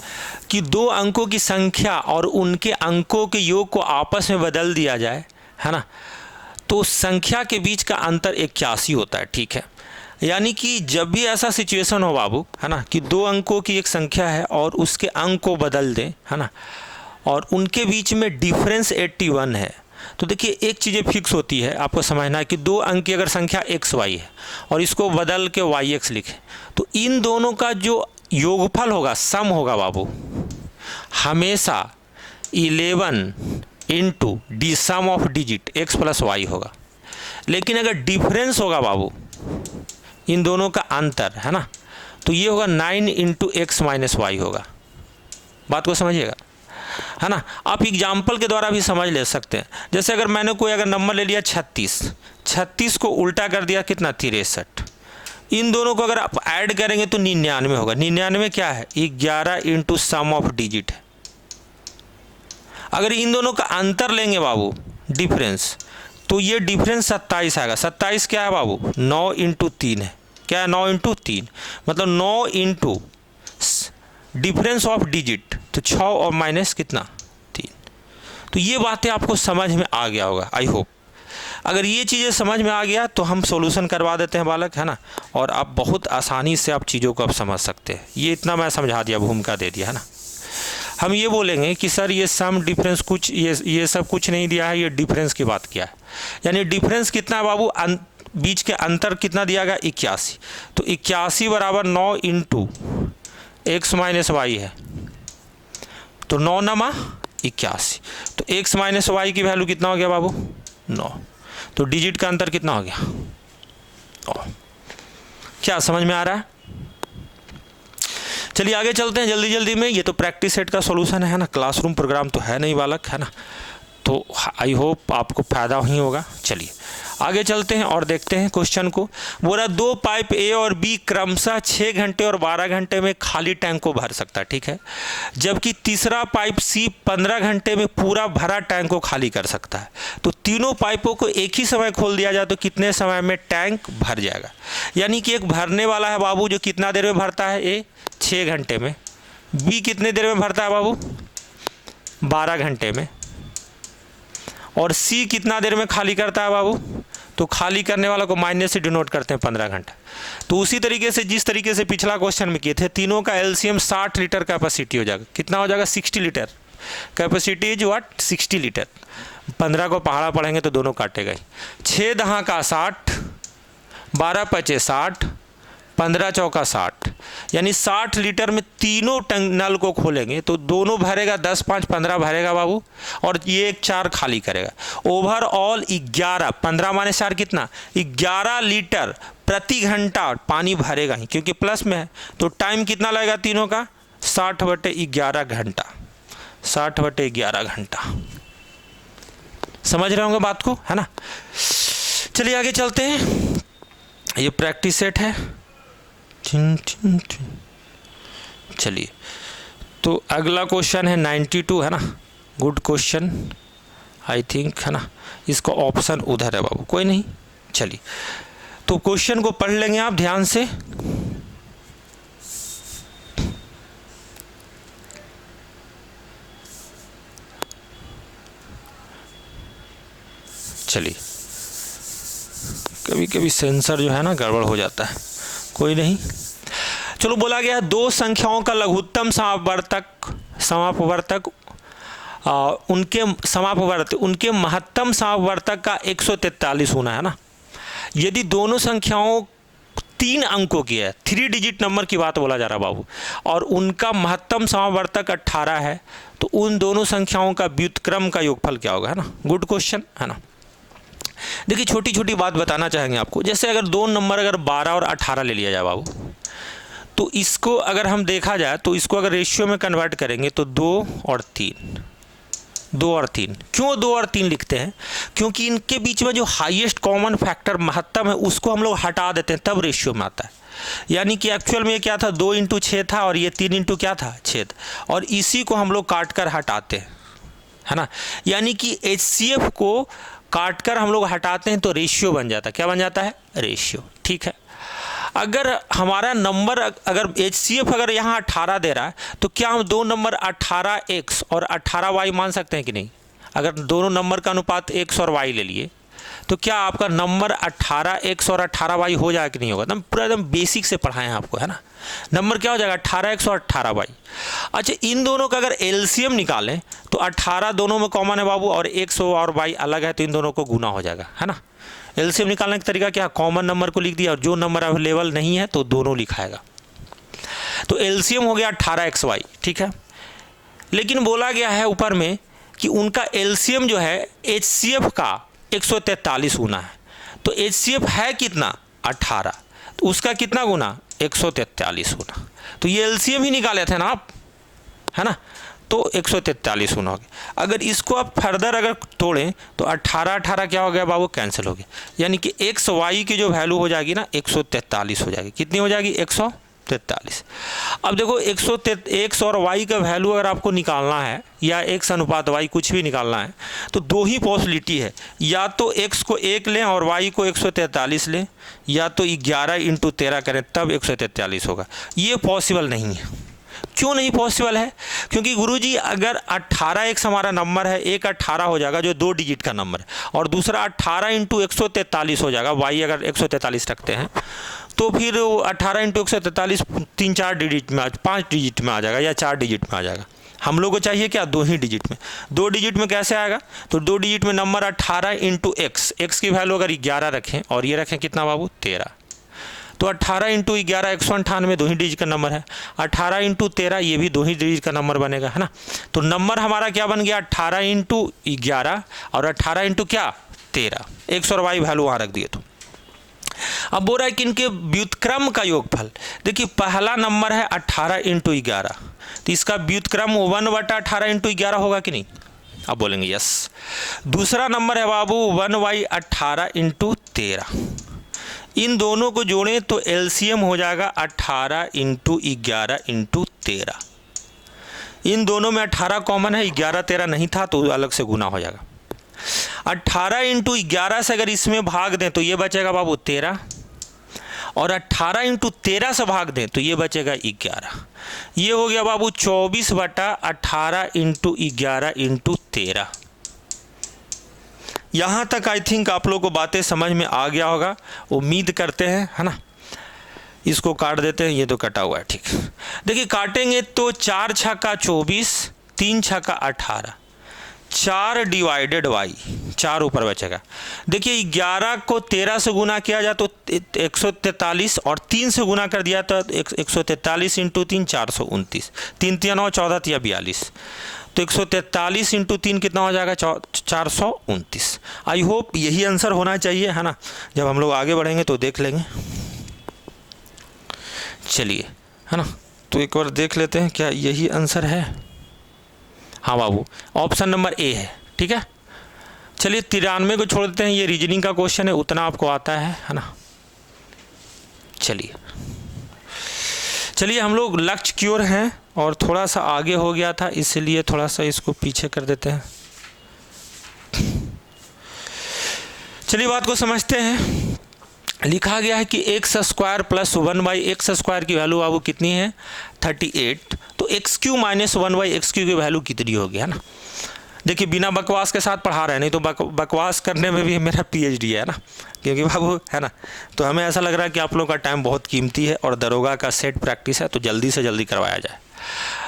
कि 2 अंकों की संख्या और उनके अंकों के योग को आपस में बदल दिया जाए है ना। तो संख्या के बीच का अंतर 81 होता है, ठीक है। यानी कि जब भी ऐसा सिचुएशन हो बाबू, है ना, कि दो अंकों की एक संख्या है और उसके अंक को बदल दें, है ना, और उनके बीच में डिफरेंस 81 है, तो देखिए एक चीज़ें फिक्स होती है, आपको समझना है कि दो अंक की अगर संख्या एक्स वाई है और इसको बदल के वाई एक्स लिखें, तो इन दोनों का जो योगफल होगा, सम होगा बाबू, हमेशा 11 into the sum of digit X plus Y होगा। लेकिन अगर डिफरेंस होगा बाबू, इन दोनों का अंतर, है ना, तो ये होगा 9 इंटू एक्स माइनस वाई होगा। बात को समझिएगा, है ना। आप एग्जाम्पल के द्वारा भी समझ ले सकते हैं। जैसे अगर मैंने कोई अगर नंबर ले लिया 36 को उल्टा कर दिया कितना, 63। इन दोनों को अगर आप ऐड करेंगे तो 99 होगा। 99 क्या है, 11 इंटू सम ऑफ डिजिट है। अगर इन दोनों का अंतर लेंगे बाबू, डिफरेंस, तो ये डिफरेंस 27 आएगा। 27 क्या है बाबू, 9 इंटू 3 है। क्या है, 9 इंटू 3, मतलब 9 इंटू डिफरेंस ऑफ डिजिट, तो 6 और माइनस कितना, 3। तो ये बातें आपको समझ में आ गया होगा, आई होप। अगर ये चीज़ें समझ में आ गया तो हम सॉल्यूशन करवा देते हैं बालक, है ना, और आप बहुत आसानी से आप चीज़ों को आप समझ सकते हैं। ये इतना मैं समझा दिया, भूमिका दे दिया, है ना। हम ये बोलेंगे कि सर ये सम डिफरेंस कुछ ये सब कुछ नहीं दिया है, ये डिफरेंस की बात किया है। यानी डिफरेंस कितना है बाबू, बीच के अंतर कितना दिया गया, 81। तो 81 बराबर 9 इंटू एक्स माइनस वाई है, तो 9 नमा 81। तो एक्स माइनस वाई की वैल्यू कितना हो गया बाबू, 9। तो डिजिट का अंतर कितना हो गया, 9। क्या समझ में आ रहा है? चलिए आगे चलते हैं जल्दी जल्दी में। ये तो प्रैक्टिस सेट का सॉल्यूशन है ना, क्लासरूम प्रोग्राम तो है नहीं बालक, है ना, तो आई होप आपको फ़ायदा ही होगा। चलिए आगे चलते हैं और देखते हैं क्वेश्चन को। बोला दो पाइप ए और बी क्रमशः 6 घंटे और 12 घंटे में खाली टैंक को भर सकता है, ठीक है, जबकि तीसरा पाइप सी 15 घंटे में पूरा भरा टैंक को खाली कर सकता है। तो तीनों पाइपों को एक ही समय खोल दिया जाए तो कितने समय में टैंक भर जाएगा। यानी कि एक भरने वाला है बाबू जो कितना देर में भरता है, ए 6 घंटे में, बी कितने देर में भरता है बाबू, 12 घंटे में, और सी कितना देर में खाली करता है बाबू, तो खाली करने वाला को माइनस से डिनोट करते हैं 15 घंटा। तो उसी तरीके से जिस तरीके से पिछला क्वेश्चन में किए थे, तीनों का एलसीएम 60 लीटर कैपेसिटी हो जाएगा। कितना हो जाएगा, 60 litre. Capacity is what, 60 litre. 15 को पहाड़ा पढ़ेंगे तो दोनों काटेगा ही। 6 दहाँ का 60, 12 पचे 60, 15 चौका 60, यानी 60 लीटर में तीनों नल को खोलेंगे तो दोनों भरेगा, 10 5 15 भरेगा बाबू, और ये एक 4 खाली करेगा। ओवरऑल 11, 15 माने 4 कितना, 11 लीटर प्रति घंटा पानी भरेगा ही, क्योंकि प्लस में है। तो टाइम कितना लगेगा तीनों का, 60/11 घंटा, 60/11 घंटा। समझ रहे होंगे बात को, है ना। चलिए आगे चलते हैं, ये प्रैक्टिस सेट है। चलिए तो अगला क्वेश्चन है 92, है ना, गुड क्वेश्चन आई थिंक, है ना। इसका ऑप्शन उधर है बाबू, कोई नहीं। चलिए तो क्वेश्चन को पढ़ लेंगे आप ध्यान से। चलिए कभी कभी सेंसर जो है ना गड़बड़ हो जाता है, कोई नहीं। चलो बोला गया दो संख्याओं का लघुत्तम समापवर्तक उनके महत्तम समापवर्तक का 143 होना है ना। यदि दोनों संख्याओं 3 अंकों की है, 3 डिजिट नंबर की बात बोला जा रहा बाबू, और उनका महत्तम समापवर्तक 18 है, तो उन दोनों संख्याओं का व्युत्क्रम का योगफल क्या होगा, है ना। गुड क्वेश्चन, है ना। देखिए छोटी छोटी बात बताना चाहेंगे आपको। जैसे अगर दो नंबर अगर 12 और 18 ले लिया जाए बाबू, तो इसको अगर हम देखा जाए तो इसको अगर रेशियो में कन्वर्ट करेंगे तो 2 और 3, 2 और 3। क्यों 2 और 3 लिखते हैं, क्योंकि इनके बीच में जो हाईएस्ट कॉमन फैक्टर महत्तम है उसको हम लोग हटा देते हैं, तब रेशियो में आता है। यानी कि एक्चुअल में ये क्या था, 2 इंटू 6 था, और ये 3 इंटू क्या था, 6, और इसी को हम लोग काट कर हटाते हैं, है ना। यानी कि HCF को काट कर हम लोग हटाते हैं तो रेशियो बन जाता है। क्या बन जाता है, रेशियो, ठीक है। अगर हमारा नंबर अगर HCF अगर यहाँ 18 दे रहा है तो क्या हम दो नंबर 18x और 18y मान सकते हैं कि नहीं। अगर दोनों नंबर का अनुपात x और y ले लिए तो क्या आपका नंबर 18x और 18y हो जाएगा कि नहीं होगा? एकदम पूरा एकदम बेसिक से पढ़ाए हैं आपको, है ना। नंबर क्या हो जाएगा? 18x और 18y। अच्छा, इन दोनों का अगर एलसीएम निकालें तो 18 दोनों में कॉमन है बाबू, और x और y अलग है, तो इन दोनों को गुना हो जाएगा, है ना। एलसीएम निकालने का तरीका क्या? कॉमन नंबर को लिख दिया, और जो नंबर अवेलेबल नहीं है तो दोनों लिखाएगा। तो एलसीएम हो गया 18xy, ठीक है। लेकिन बोला गया है ऊपर में कि उनका एलसीएम जो है एचसीएफ का 143 गुना है। तो एचसीएफ है कितना? 18, तो उसका कितना गुना? 143 गुना। तो ये एलसीएम ही निकाले थे ना आप, है ना। तो 143 गुना हो गया। अगर इसको आप फर्दर अगर तोड़ें तो 18 क्या हो गया बाबू? कैंसिल हो गया। यानी कि एक्स वाई की जो वैल्यू हो जाएगी ना 143 हो जाएगी। कितनी हो जाएगी? 143। अब देखो एक्स और वाई का वैल्यू अगर आपको निकालना है, या एक्स अनुपात वाई कुछ भी निकालना है, तो दो ही पॉसिबिलिटी है, या तो एक्स को 1 लें और वाई को 143 लें, या तो 11 × 13 करें तब 143 होगा। ये पॉसिबल नहीं है। क्यों नहीं पॉसिबल है? क्योंकि गुरुजी अगर 18x हमारा नंबर है, एक 18 हो जाएगा जो 2 डिजिट का नंबर है, और दूसरा 18 × 143 हो जाएगा, y अगर 143 रखते हैं तो फिर 18 × 143 3-4 डिजिट में 5 डिजिट में आ जाएगा, या 4 डिजिट में आ जाएगा। हम लोग को चाहिए क्या? 2 ही डिजिट में। 2 डिजिट में कैसे आएगा? तो 2 डिजिट में नंबर 18 × x की वैल्यू अगर 11 रखें और ये रखें कितना बाबू? 13, तो 18 × 11 198 2 ही डिजिट का नंबर है। 18 × 13 ये भी 2 ही डिजिट का नंबर बनेगा, है ना। तो नंबर हमारा क्या बन गया? 18 × 11 और 18 × क्या? 13। एक्स और वाई वैल्यू वहाँ रख दिए। तो अब बोल रहा है कि इनके व्युत्क्रम का योगफल। देखिए पहला नंबर है 18 × 11, तो इसका व्युत्क्रम 1/18 × 11 होगा कि नहीं? अब बोलेंगे यस। दूसरा नंबर है बाबू 1/18 × 13। इन दोनों को जोड़ें तो एलसीएम हो जाएगा 18 × 11 × 13। इन दोनों में 18 कॉमन है, 11 13 नहीं था तो अलग से गुना हो जाएगा। 18 × 11 से अगर इसमें भाग दें तो ये बचेगा बाबू 13, और 18 × 13 से भाग दें तो ये बचेगा 11। ये हो गया बाबू 24/18 × 11 × 13। यहाँ तक आई थिंक आप लोगों को बातें समझ में आ गया होगा, उम्मीद करते हैं, है ना। इसको काट देते हैं, ये तो कटा हुआ है, ठीक। देखिए काटेंगे तो 4 × 6 = 24, 3 × 6 = 18, 4 / y, 4 ऊपर बचेगा। देखिए 11 को 13 से गुना किया जाए तो 143, और 3 से गुना कर दिया तो 143 × 3 429, 3 × 9 14 × 42, तो 143 × 3 कितना हो जाएगा? 429। आई होप यही आंसर होना चाहिए, है ना। जब हम लोग आगे बढ़ेंगे तो देख लेंगे। चलिए, है ना, तो एक बार देख लेते हैं क्या यही आंसर है। हाँ बाबू, ऑप्शन नंबर ए है, ठीक है। चलिए 93 को छोड़ देते हैं, ये रीजनिंग का क्वेश्चन है, उतना आपको आता है ना। चलिए हम लोग लक्ष्य की ओर हैं, और थोड़ा सा आगे हो गया था इसलिए थोड़ा सा इसको पीछे कर देते हैं। चलिए बात को समझते हैं। लिखा गया है कि x² + 1/x² की वैल्यू बाबू कितनी है? 38। तो x³ - 1/x³ की वैल्यू कितनी होगी, है ना। देखिए बिना बकवास के साथ पढ़ा रहे हैं, नहीं तो बकवास करने में भी मेरा PhD है ना, क्योंकि बाबू, है ना। तो हमें ऐसा लग रहा है कि आप लोग का टाइम बहुत कीमती है और दरोगा का सेट प्रैक्टिस है, तो जल्दी से जल्दी करवाया जाए।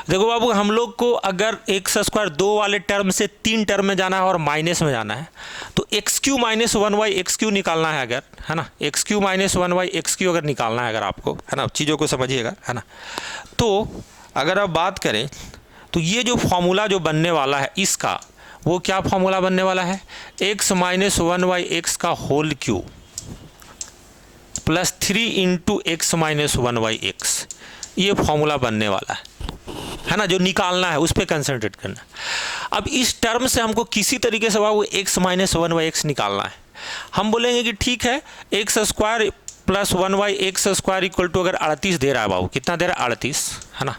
देखो बाबू, हम लोग को अगर x² 2 वाले टर्म से 3 टर्म में जाना है और माइनस में जाना है, तो x³ - 1/x³ निकालना है अगर, है ना। x³ - 1/x³ अगर निकालना है अगर आपको, है ना, चीज़ों को समझिएगा, है ना। तो अगर आप बात करें तो ये जो फॉर्मूला जो बनने वाला है इसका, वो क्या फॉर्मूला बनने वाला है? x - 1/x का होल क्यूब + 3 × x - 1/x, ये फॉर्मूला बनने वाला है ना, जो निकालना है उस पर कंसंट्रेट करना। अब इस टर्म से हमको किसी तरीके से वो x - 1/x निकालना है। हम बोलेंगे कि ठीक है, x² + 1/x² = अगर 38 दे रहा है बाबू, कितना दे रहा है? 38, है ना।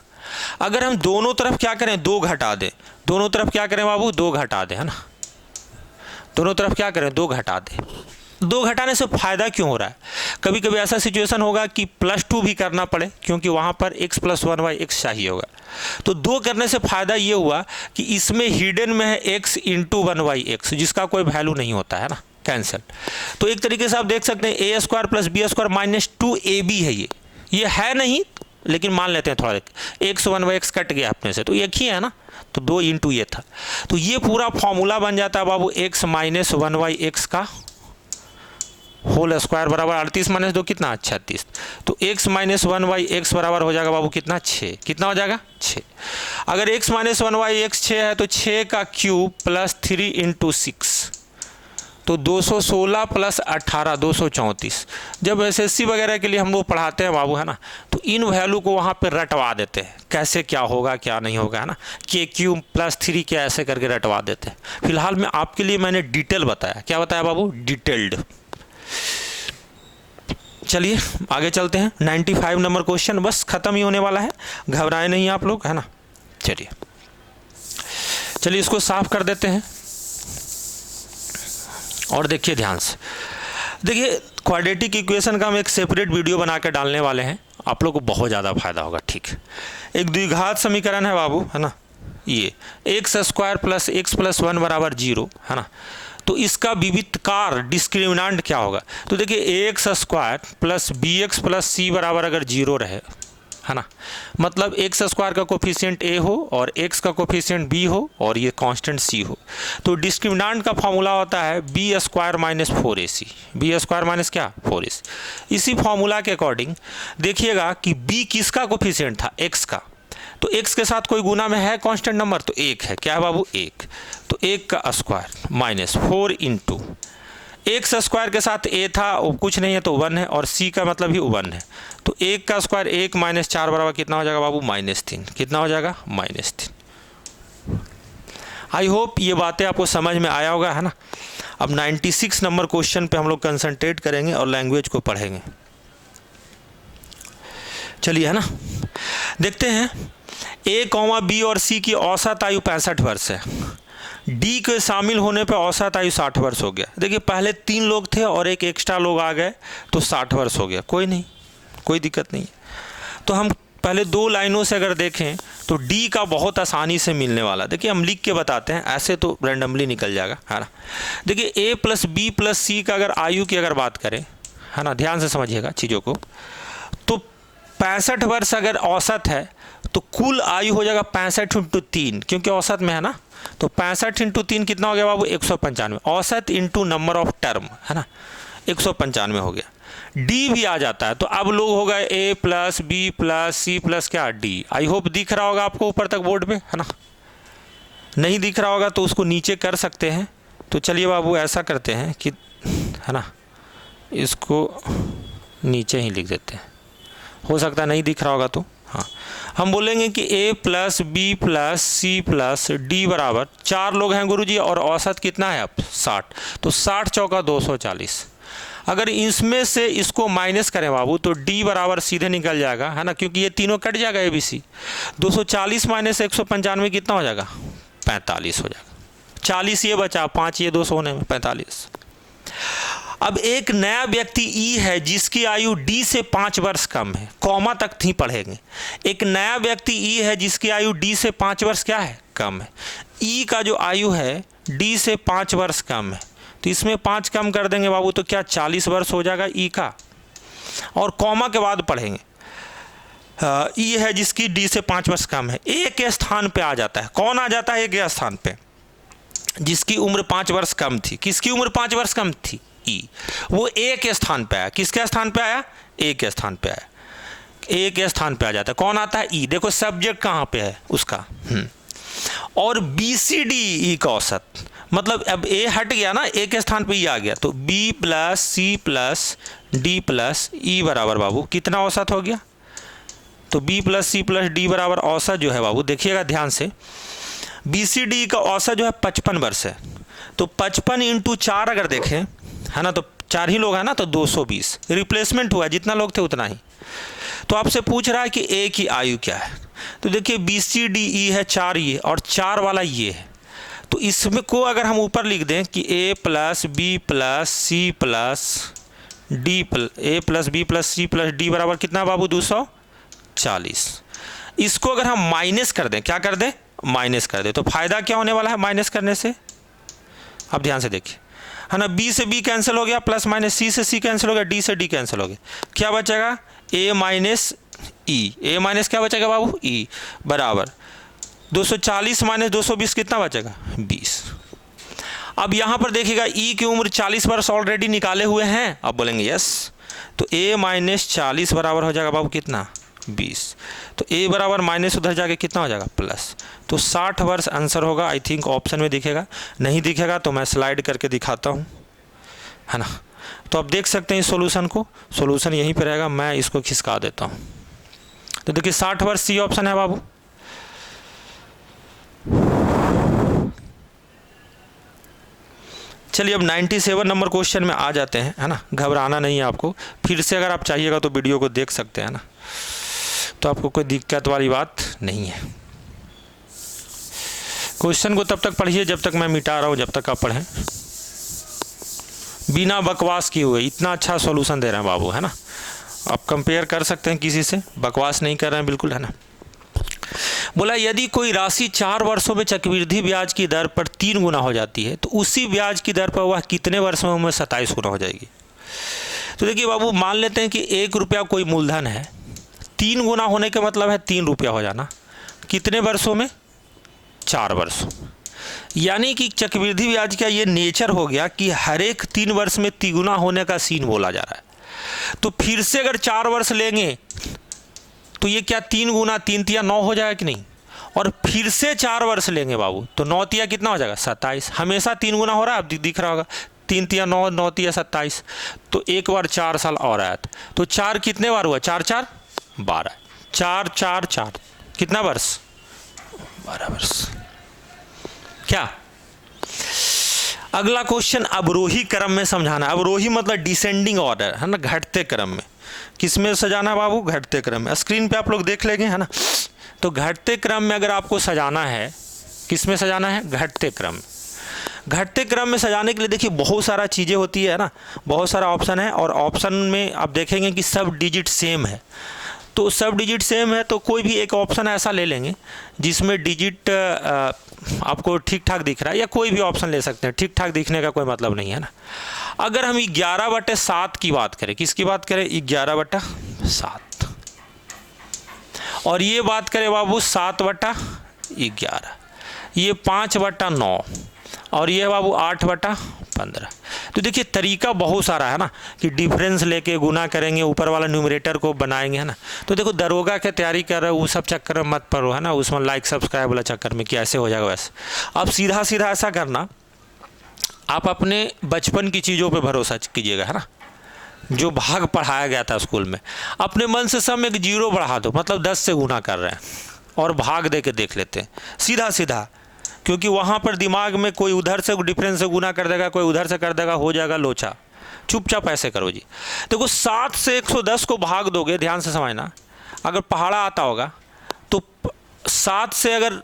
अगर हम दोनों तरफ क्या करें? 2 घटा दें। दोनों तरफ क्या करें बाबू? 2 घटा दें, है ना। दोनों तरफ क्या करें? 2 घटा दें। 2 घटाने से फ़ायदा क्यों हो रहा है? कभी कभी ऐसा सिचुएशन होगा कि +2 भी करना पड़े, क्योंकि वहाँ पर x + 1/x चाहिए होगा। तो 2 करने से फ़ायदा ये हुआ कि इसमें हिडन में है x × 1/x, जिसका कोई वैल्यू नहीं होता है ना, कैंसिल। तो एक तरीके से आप देख सकते हैं A square plus B square minus 2ab है, ये है नहीं लेकिन मान लेते हैं थोड़ा, एक्स 1/x कट गया अपने से तो एक ही है ना, तो 2 इंटू ये था, तो ये पूरा फॉर्मूला बन जाता है बाबू x माइनस 1/x का होल स्क्वायर बराबर 38 माइनस 2 कितना 36, तो x माइनस 1/x बराबर हो जाएगा बाबू कितना 6, कितना हो जाएगा 6। अगर x माइनस 1/x 6 है तो 6 का क्यूब प्लस 3 इंटू 6 तो 216 प्लस 18 234। जब एसएससी वगैरह के लिए हम लोग पढ़ाते हैं बाबू है ना, तो इन वैल्यू को वहाँ पे रटवा देते हैं, कैसे क्या होगा क्या नहीं होगा है ना, के क्यूब प्लस 3 क्या ऐसे करके रटवा देते हैं। फिलहाल में आपके लिए मैंने डिटेल बताया, क्या बताया बाबू, डिटेल्ड। चलिए आगे चलते हैं, 95 नंबर क्वेश्चन बस ख़त्म ही होने वाला है, घबराए नहीं आप लोग है ना। चलिए इसको साफ कर देते हैं और देखिए ध्यान से, देखिए क्वाड्रेटिक इक्वेशन का हम एक सेपरेट वीडियो बना के डालने वाले हैं, आप लोग को बहुत ज़्यादा फायदा होगा। ठीक है, एक द्विघात समीकरण है बाबू है ना, ये x square plus x plus 1 बराबर 0 है ना, तो इसका विविधकार डिस्क्रिमिनेंट क्या होगा, तो देखिए X square plus B X plus C बराबर अगर 0 रहे है ना, मतलब एक्स स्क्वायर का कोफिशिएंट ए हो और एक्स का कोफिशिएंट बी हो और ये कांस्टेंट सी हो, तो डिस्क्रिमिनेंट का फॉर्मूला होता है B square minus 4ac, B square minus क्या 4ac। इसी फॉर्मूला के अकॉर्डिंग देखिएगा कि बी किसका कोफिशिएंट था, एक्स का, तो एक्स के साथ कोई गुना में है कांस्टेंट नंबर, तो 1 है, क्या है बाबू 1, तो 1 का square minus 4 into x square के साथ ए था वो कुछ नहीं है तो 1 है, और सी का मतलब ही 1 है, तो 1 का स्क्वायर 1 माइनस 4 बराबर कितना हो जाएगा बाबू -3, कितना हो जाएगा -3। आई होप ये बातें आपको समझ में आया होगा है ना। अब 96 नंबर क्वेश्चन पे हम लोग कंसंट्रेट करेंगे और लैंग्वेज को पढ़ेंगे। चलिए है ना, देखते हैं ए कॉमा बी और सी की औसत आयु 65 वर्ष है, डी के शामिल होने पर औसत आयु 60 वर्ष हो गया। देखिए पहले 3 लोग थे और एक एक्स्ट्रा लोग आ गए तो 60 वर्ष हो गया, कोई नहीं, कोई दिक्कत नहीं। तो हम पहले 2 लाइनों से अगर देखें तो डी का बहुत आसानी से मिलने वाला, देखिए हम लिख के बताते हैं, ऐसे तो रैंडमली निकल जाएगा है ना। देखिए ए प्लस बी प्लस सी का अगर आयु की अगर बात करें है ना, ध्यान से समझिएगा चीज़ों को, तो 65 वर्ष अगर औसत है तो कुल आयु हो जाएगा 65 इंटू 3, क्योंकि औसत में है ना, तो 65 इंटू 3 कितना हो गया बाबू 195, औसत इंटू नंबर ऑफ टर्म है ना, 195 हो गया। डी भी आ जाता है, तो अब लोग हो गए A plus B plus C plus क्या डी। आई होप दिख रहा होगा आपको ऊपर तक बोर्ड में है ना, नहीं दिख रहा होगा तो उसको नीचे कर सकते हैं। तो चलिए बाबू ऐसा करते हैं कि है ना, इसको नीचे ही लिख देते हैं, हो सकता है नहीं दिख रहा होगा तो हाँ, हम बोलेंगे कि a plus B plus C plus D बराबर 4 लोग हैं गुरुजी और औसत कितना है अब 60, तो 60 चौका 240। अगर इसमें से इसको माइनस करें बाबू तो d बराबर सीधे निकल जाएगा है ना, क्योंकि ये तीनों कट जाएगा ए बी सी, 240 माइनस 195 कितना हो जाएगा 45 हो जाएगा, 40 ये बचा, 5 ये 200 होने में 45। अब एक नया व्यक्ति ई है जिसकी आयु डी से 5 वर्ष कम है, कॉमा तक थी पढ़ेंगे। एक नया व्यक्ति ई है जिसकी आयु डी से 5 वर्ष क्या है कम है, ई का जो आयु है डी से 5 वर्ष कम है, तो इसमें 5 कम कर देंगे बाबू तो क्या 40 वर्ष हो जाएगा ई का, और कॉमा के बाद पढ़ेंगे ई है जिसकी डी से 5 वर्ष कम है, ए के स्थान पे आ जाता है, कौन आ जाता है ए के स्थान पे, जिसकी उम्र 5 वर्ष कम थी, किसकी उम्र 5 वर्ष कम थी ई, वो ए के स्थान पे आया, किसके स्थान पे आया ए के स्थान पे आया, ए के स्थान पे आ जाता है, कौन आता है ई, देखो सब्जेक्ट कहाँ पे है उसका और बी सी डी ई का औसत, मतलब अब ए हट गया ना, ए के स्थान पे ई आ गया, तो B plus C plus D plus E बराबर बाबू कितना औसत हो गया, तो B plus C plus D बराबर औसत जो है बाबू देखिएगा ध्यान से, बी सी डी का औसत जो है 55 वर्ष है, तो 55 इंटू 4 अगर देखें है ना, तो 4 ही लोग हैं ना, तो 220 रिप्लेसमेंट हुआ, जितना लोग थे उतना ही। तो आपसे पूछ रहा है कि ए की आयु क्या है, तो देखिए बी सी डी ई है 4 ये और 4 वाला ये है, तो इसमें को अगर हम ऊपर लिख दें कि A plus B plus C plus D A plus B plus C plus D बराबर कितना बाबू 240, इसको अगर हम माइनस कर दें, क्या कर दें माइनस कर दें, तो फायदा क्या होने वाला है माइनस करने से, अब ध्यान से देखिए है ना, बी से बी कैंसिल हो गया, प्लस माइनस सी से सी कैंसिल हो गया, डी से डी कैंसिल हो गया, क्या बचेगा ए माइनस ई, ए माइनस क्या बचेगा बाबू ई, बराबर 240 माइनस 220 कितना बचेगा 20। अब यहाँ पर देखिएगा ई की उम्र 40 वर्ष ऑलरेडी निकाले हुए हैं, अब बोलेंगे यस, तो ए माइनस 40 बराबर हो जाएगा बाबू कितना 20, तो ए बराबर माइनस उधर जाके कितना हो जाएगा प्लस, तो 60 वर्ष आंसर होगा। आई थिंक ऑप्शन में दिखेगा, नहीं दिखेगा तो मैं स्लाइड करके दिखाता हूँ, है ना। तो आप देख सकते हैं इस सॉल्यूशन को, सॉल्यूशन यहीं पे रहेगा, मैं इसको खिसका देता हूँ। तो देखिए 60 वर्ष सी ऑप्शन है बाबू। चलिए अब 97 नंबर क्वेश्चन में आ जाते हैं, है ना, घबराना नहीं है आपको, फिर से अगर आप चाहिएगा तो वीडियो को देख सकते हैं ना, तो आपको कोई दिक्कत वाली बात नहीं है। क्वेश्चन को तब तक पढ़िए जब तक मैं मिटा रहा हूँ, जब तक आप पढ़ें, बिना बकवास किए हुए। इतना अच्छा सॉल्यूशन दे रहे हैं बाबू, है ना, आप कंपेयर कर सकते हैं किसी से, बकवास नहीं कर रहे हैं बिल्कुल, है ना। बोला यदि कोई राशि 4 वर्षों में चक्रवृद्धि ब्याज की दर पर 3 गुना हो जाती है तो उसी ब्याज की दर पर वह कितने वर्षों में 27 गुना हो जाएगी। तो देखिए बाबू, मान लेते हैं कि 1 रुपया कोई मूलधन है, 3 गुना होने का मतलब है 3 रुपया हो जाना, कितने वर्षों में 4 वर्षों। यानी कि चक्रवृद्धि ब्याज का ये नेचर हो गया कि हर एक 3 वर्ष में तिगुना होने का सीन बोला जा रहा है। तो फिर से अगर 4 वर्ष लेंगे तो ये क्या 3 गुना 3 तिया 9 हो जाएगा कि नहीं, और फिर से 4 वर्ष लेंगे बाबू तो 9 तिया कितना हो जाएगा 27, हमेशा 3 गुना हो रहा है, अब दिख रहा होगा 3 तिया 9, 9 तिया 27, तो एक बार 4 साल और आया तो 4 कितने बार हुआ, 4 4 12, 4 4 4 कितना वर्ष 12 वर्ष। क्या अगला क्वेश्चन अवरोही क्रम में समझाना, अवरोही मतलब डिसेंडिंग ऑर्डर, है ना, घटते क्रम में। किस में सजाना बाबू, घटते क्रम में। स्क्रीन पे आप लोग देख लेंगे, है ना। तो घटते क्रम में अगर आपको सजाना है, किस में सजाना है, घटते क्रम। घटते क्रम में सजाने के लिए देखिए बहुत सारा चीज़ें होती है ना, बहुत सारा ऑप्शन है, और ऑप्शन में आप देखेंगे कि सब डिजिट सेम है। तो सब डिजिट सेम है तो कोई भी एक ऑप्शन ऐसा ले लेंगे जिसमें डिजिट आपको ठीक ठाक दिख रहा है, या कोई भी ऑप्शन ले सकते हैं, ठीक ठाक दिखने का कोई मतलब नहीं है ना। अगर हम 11/7 की बात करें, किसकी बात करें 11/7, और ये बात करें बाबू 7/11, ये 5/9, और ये बाबू 8/15। तो देखिए तरीका बहुत सारा है ना, कि डिफरेंस लेके गुना करेंगे, ऊपर वाला न्यूमरेटर को बनाएंगे, है ना। तो देखो दरोगा की तैयारी कर रहे हो, वो सब चक्कर में मत पड़ो, है ना, उसमें लाइक सब्सक्राइब वाला चक्कर में कि ऐसे हो जाएगा वैसे। अब सीधा सीधा ऐसा करना, आप अपने बचपन की चीज़ों पे भरोसा कीजिएगा, है ना, जो भाग पढ़ाया गया था स्कूल में। अपने मन से सब में एक 0 बढ़ा दो, मतलब 10 से गुना कर रहे हैं, और भाग दे के देख लेते हैं सीधा सीधा, क्योंकि वहाँ पर दिमाग में कोई उधर से डिफरेंस से गुना कर देगा, कोई उधर से कर देगा, हो जाएगा लोचा। चुपचाप ऐसे करो जी। देखो 7 से 110 को भाग दोगे, ध्यान से समझना, अगर पहाड़ा आता होगा तो 7 से अगर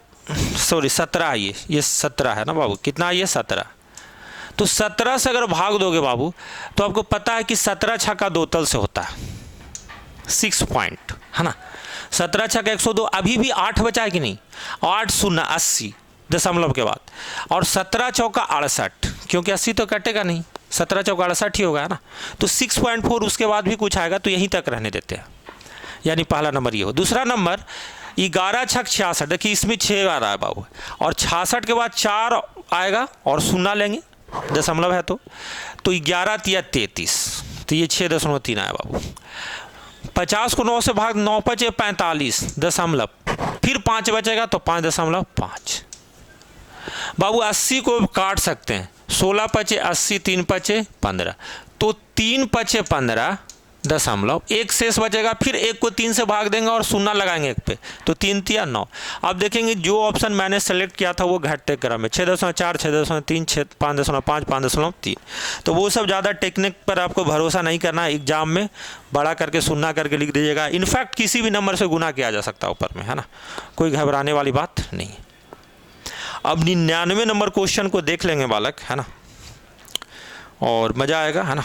17, ये 17 है ना बाबू, कितना ये 17, तो 17 से अगर भाग दोगे बाबू तो आपको पता है कि 17 छक्का 2 तल से होता है, 6 पॉइंट, है ना। 17 छक्का 102, अभी भी 8 बचा है कि नहीं, 8 0 80 दशमलव के बाद, और 17 चौका 68, क्योंकि 80 तो कटेगा नहीं, 17 चौका 68 ही होगा, है ना। तो 6.4 उसके बाद भी कुछ आएगा, तो यहीं तक रहने देते हैं, यानी पहला नंबर ये हो। दूसरा नंबर 11 छक 66, देखिए इसमें 6 आ रहा है बाबू, और 66 के बाद 4 आएगा और 0 लेंगे, दशमलव है तो 11 तिया 33, तो ये 6.3 आया बाबू। 50 को 9 से भाग, 9 बचे 45 दशमलव, फिर 5 बचेगा तो 5.5 बाबू। 80 को काट सकते हैं, 16 पचे 80, 3 पचे 15, तो 3 पचे 15 दशमलव, एक शेष बचेगा, फिर 1 को 3 से भाग देंगे और 0 लगाएंगे 1 पे, तो 3 तिया 9। अब देखेंगे जो ऑप्शन मैंने सेलेक्ट किया था वो घटते क्रम में, 6.4, 6.3, 5.5, 5.3, तो वो सब ज़्यादा टेक्निक पर आपको भरोसा नहीं करना है। एग्जाम में बड़ा करके 0 करके लिख दीजिएगा, इनफैक्ट किसी भी नंबर से गुना किया जा सकता है ऊपर में, है ना, कोई घबराने वाली बात नहीं। अब 99 नंबर क्वेश्चन को देख लेंगे बालक, है ना, और मज़ा आएगा, है ना।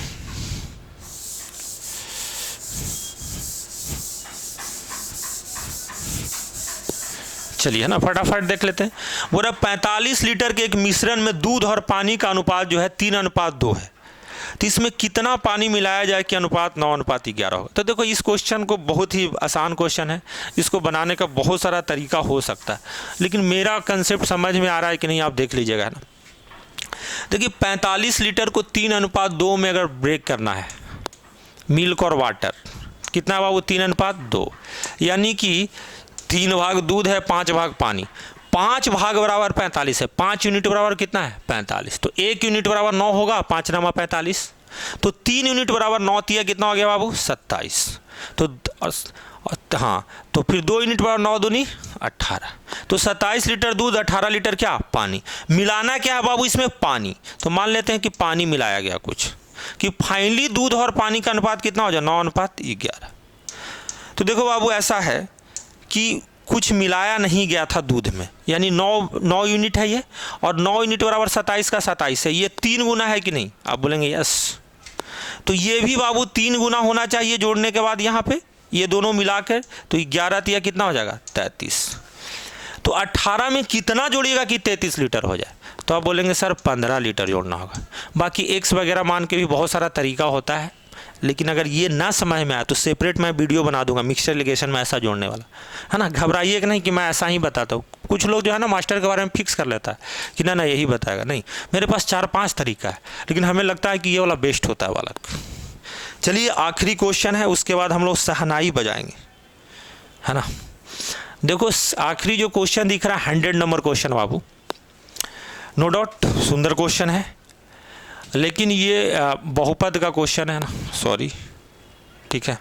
चलिए है ना, फटाफट देख लेते हैं। बोला 45 लीटर के एक मिश्रण में दूध और पानी का अनुपात जो है 3:2 है, तो इसमें कितना पानी मिलाया जाए कि अनुपात 9:11 हो। तो देखो इस क्वेश्चन को, बहुत ही आसान क्वेश्चन है, इसको बनाने का बहुत सारा तरीका हो सकता है, लेकिन मेरा कंसेप्ट समझ में आ रहा है कि नहीं आप देख लीजिएगा, है ना। देखिए 45 लीटर को 3:2 में अगर ब्रेक करना है, मिल्क और वाटर कितना हुआ वो 3:2, यानी कि 3 भाग दूध है, 5 भाग पानी, 5 भाग बराबर 45 है, 5 यूनिट बराबर कितना है 45, तो 1 यूनिट बराबर 9 होगा, 5 × 45, तो 3 यूनिट बराबर 9 तिया कितना हो गया बाबू 27, तो हाँ, तो फिर 2 यूनिट बराबर 9 दूनी 18, तो 27 लीटर दूध, 18 लीटर क्या पानी। मिलाना क्या है बाबू इसमें पानी, तो मान लेते हैं कि पानी मिलाया गया कुछ, कि फाइनली दूध और पानी का अनुपात कितना हो जाए 9:11। तो देखो बाबू ऐसा है कि कुछ मिलाया नहीं गया था दूध में, यानी 9 यूनिट है ये, और 9 यूनिट बराबर 27 का 27 है, ये 3 गुना है कि नहीं, आप बोलेंगे यस, तो ये भी बाबू 3 गुना होना चाहिए जोड़ने के बाद यहाँ पे ये दोनों मिलाकर, तो 11 तिया कितना हो जाएगा 33, तो 18 में कितना जोड़िएगा कि 33 लीटर हो जाए, तो आप बोलेंगे सर 15 लीटर जोड़ना होगा। बाकी एक्स वगैरह मान के भी बहुत सारा तरीका होता है, लेकिन अगर ये ना समझ में आए तो सेपरेट मैं वीडियो बना दूंगा मिक्सचर लिगेशन में ऐसा जोड़ने वाला, है ना। घबराइए कि नहीं कि मैं ऐसा ही बताता हूँ, कुछ लोग जो है ना मास्टर के बारे में फिक्स कर लेता है कि ना यही बताएगा, नहीं, मेरे पास 4-5 तरीका है, लेकिन हमें लगता है कि ये वाला बेस्ट होता है वाला। चलिए आखिरी क्वेश्चन है, उसके बाद हम लोग शहनाई बजाएंगे, है ना। देखो आखिरी जो क्वेश्चन दिख रहा है 100 नंबर क्वेश्चन बाबू, नो डाउट सुंदर क्वेश्चन है, लेकिन ये बहुपद का क्वेश्चन है ना, सॉरी, ठीक है।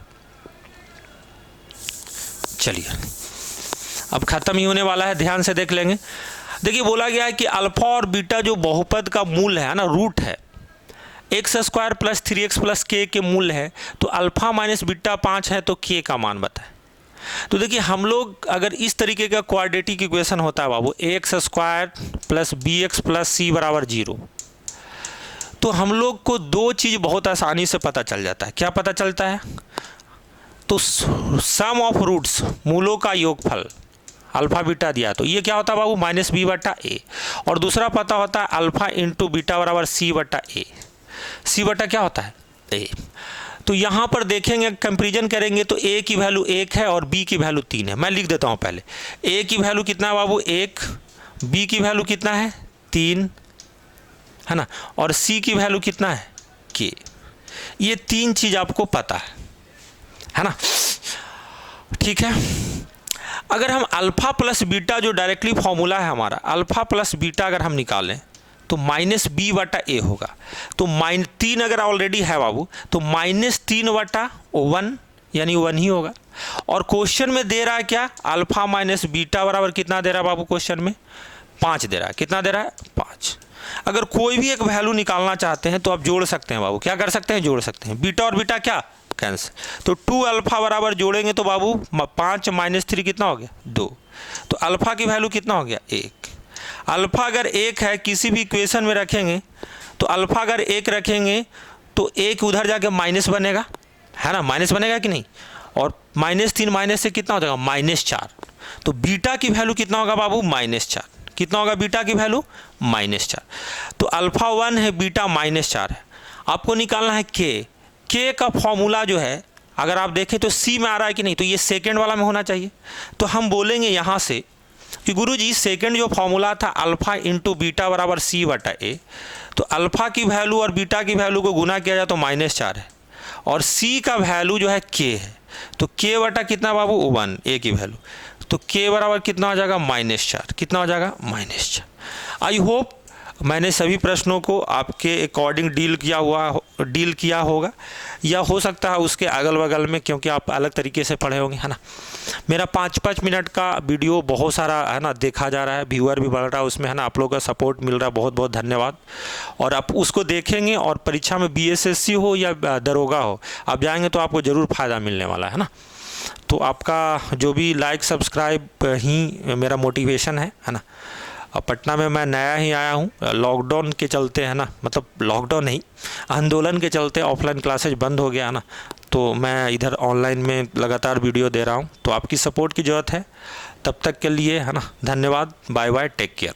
चलिए अब ख़त्म ही होने वाला है, ध्यान से देख लेंगे। देखिए बोला गया है कि अल्फा और बीटा जो बहुपद का मूल है ना, रूट है, x² + 3x + k के मूल है, तो अल्फा माइनस बीटा 5 है, तो k का मान बताएं। तो देखिए हम लोग अगर इस तरीके का क्वाड्रेटिक इक्वेशन होता है बाबू, ax² + bx + c = 0, तो हम लोग को दो चीज़ बहुत आसानी से पता चल जाता है। क्या पता चलता है, तो सम ऑफ रूट्स, मूलों का योगफल, अल्फा बीटा दिया तो ये क्या होता है बाबू -b/a, और दूसरा पता होता है अल्फा × बीटा = c/a, c/ क्या होता है a। तो यहाँ पर देखेंगे कंपेरिजन करेंगे तो a की वैल्यू 1 है और b की वैल्यू 3 है। मैं लिख देता हूँ पहले, a की वैल्यू कितना है बाबू 1, b की वैल्यू कितना है 3, है ना, और c की वैल्यू कितना है k। ये 3 चीज़ आपको पता है ना, ठीक है। अगर हम अल्फा प्लस बीटा जो डायरेक्टली फॉर्मूला है हमारा, अल्फा प्लस बीटा अगर हम निकालें तो -b/a होगा, तो -3 अगर ऑलरेडी है बाबू तो -3/1 यानी 1 ही होगा। और क्वेश्चन में दे रहा है क्या, अल्फा माइनस बीटा बराबर कितना दे रहा है बाबू, क्वेश्चन में 5 दे रहा है। कितना दे रहा है 5। अगर कोई भी एक वैल्यू निकालना चाहते हैं तो आप जोड़ सकते हैं बाबू, क्या कर सकते हैं, जोड़ सकते हैं। बीटा और बीटा क्या कैंसिल, तो 2 अल्फा बराबर जोड़ेंगे तो बाबू 5 - 3 कितना हो गया 2, तो अल्फा की वैल्यू कितना हो गया 1। अल्फा अगर 1 है किसी भी इक्वेशन में रखेंगे तो अल्फा अगर 1 रखेंगे तो 1 उधर जाके माइनस बनेगा, है ना, माइनस बनेगा कि नहीं, और -3 माइनस से कितना हो जाएगा -4, तो बीटा की वैल्यू कितना होगा बाबू -4। कितना होगा बीटा की वैल्यू -4, तो अल्फा 1 है, बीटा -4 है। आपको निकालना है के का फॉर्मूला जो है अगर आप देखें तो सी में आ रहा है कि नहीं, तो ये सेकंड वाला में होना चाहिए। तो हम बोलेंगे यहाँ से कि गुरुजी सेकंड जो फॉर्मूला था अल्फा × बीटा = c/a, तो अल्फा की वैल्यू और बीटा की वैल्यू को गुना किया जाए तो -4 है, और c का वैल्यू जो है k है, तो k/ कितना बाबू 1, a की वैल्यू, तो k बराबर कितना हो जाएगा -4। कितना हो जाएगा -4। आई होप मैंने सभी प्रश्नों को आपके अकॉर्डिंग डील किया होगा, या हो सकता है उसके अगल बगल में, क्योंकि आप अलग तरीके से पढ़े होंगे, है ना। मेरा 5-5 मिनट का वीडियो बहुत सारा है ना देखा जा रहा है, व्यूअर भी बढ़ रहा है उसमें, है ना, आप लोगों का सपोर्ट मिल रहा है, बहुत बहुत धन्यवाद। और आप उसको देखेंगे और परीक्षा में BSSC हो या दरोगा हो, आप जाएंगे तो आपको ज़रूर फ़ायदा मिलने वाला है ना। तो आपका जो भी लाइक सब्सक्राइब ही मेरा मोटिवेशन है ना। अब पटना में मैं नया ही आया हूँ, लॉकडाउन के चलते, है ना, मतलब लॉकडाउन नहीं, आंदोलन के चलते ऑफलाइन क्लासेज बंद हो गया, है ना, तो मैं इधर ऑनलाइन में लगातार वीडियो दे रहा हूँ, तो आपकी सपोर्ट की ज़रूरत है। तब तक के लिए है ना, धन्यवाद, बाय बाय, टेक केयर।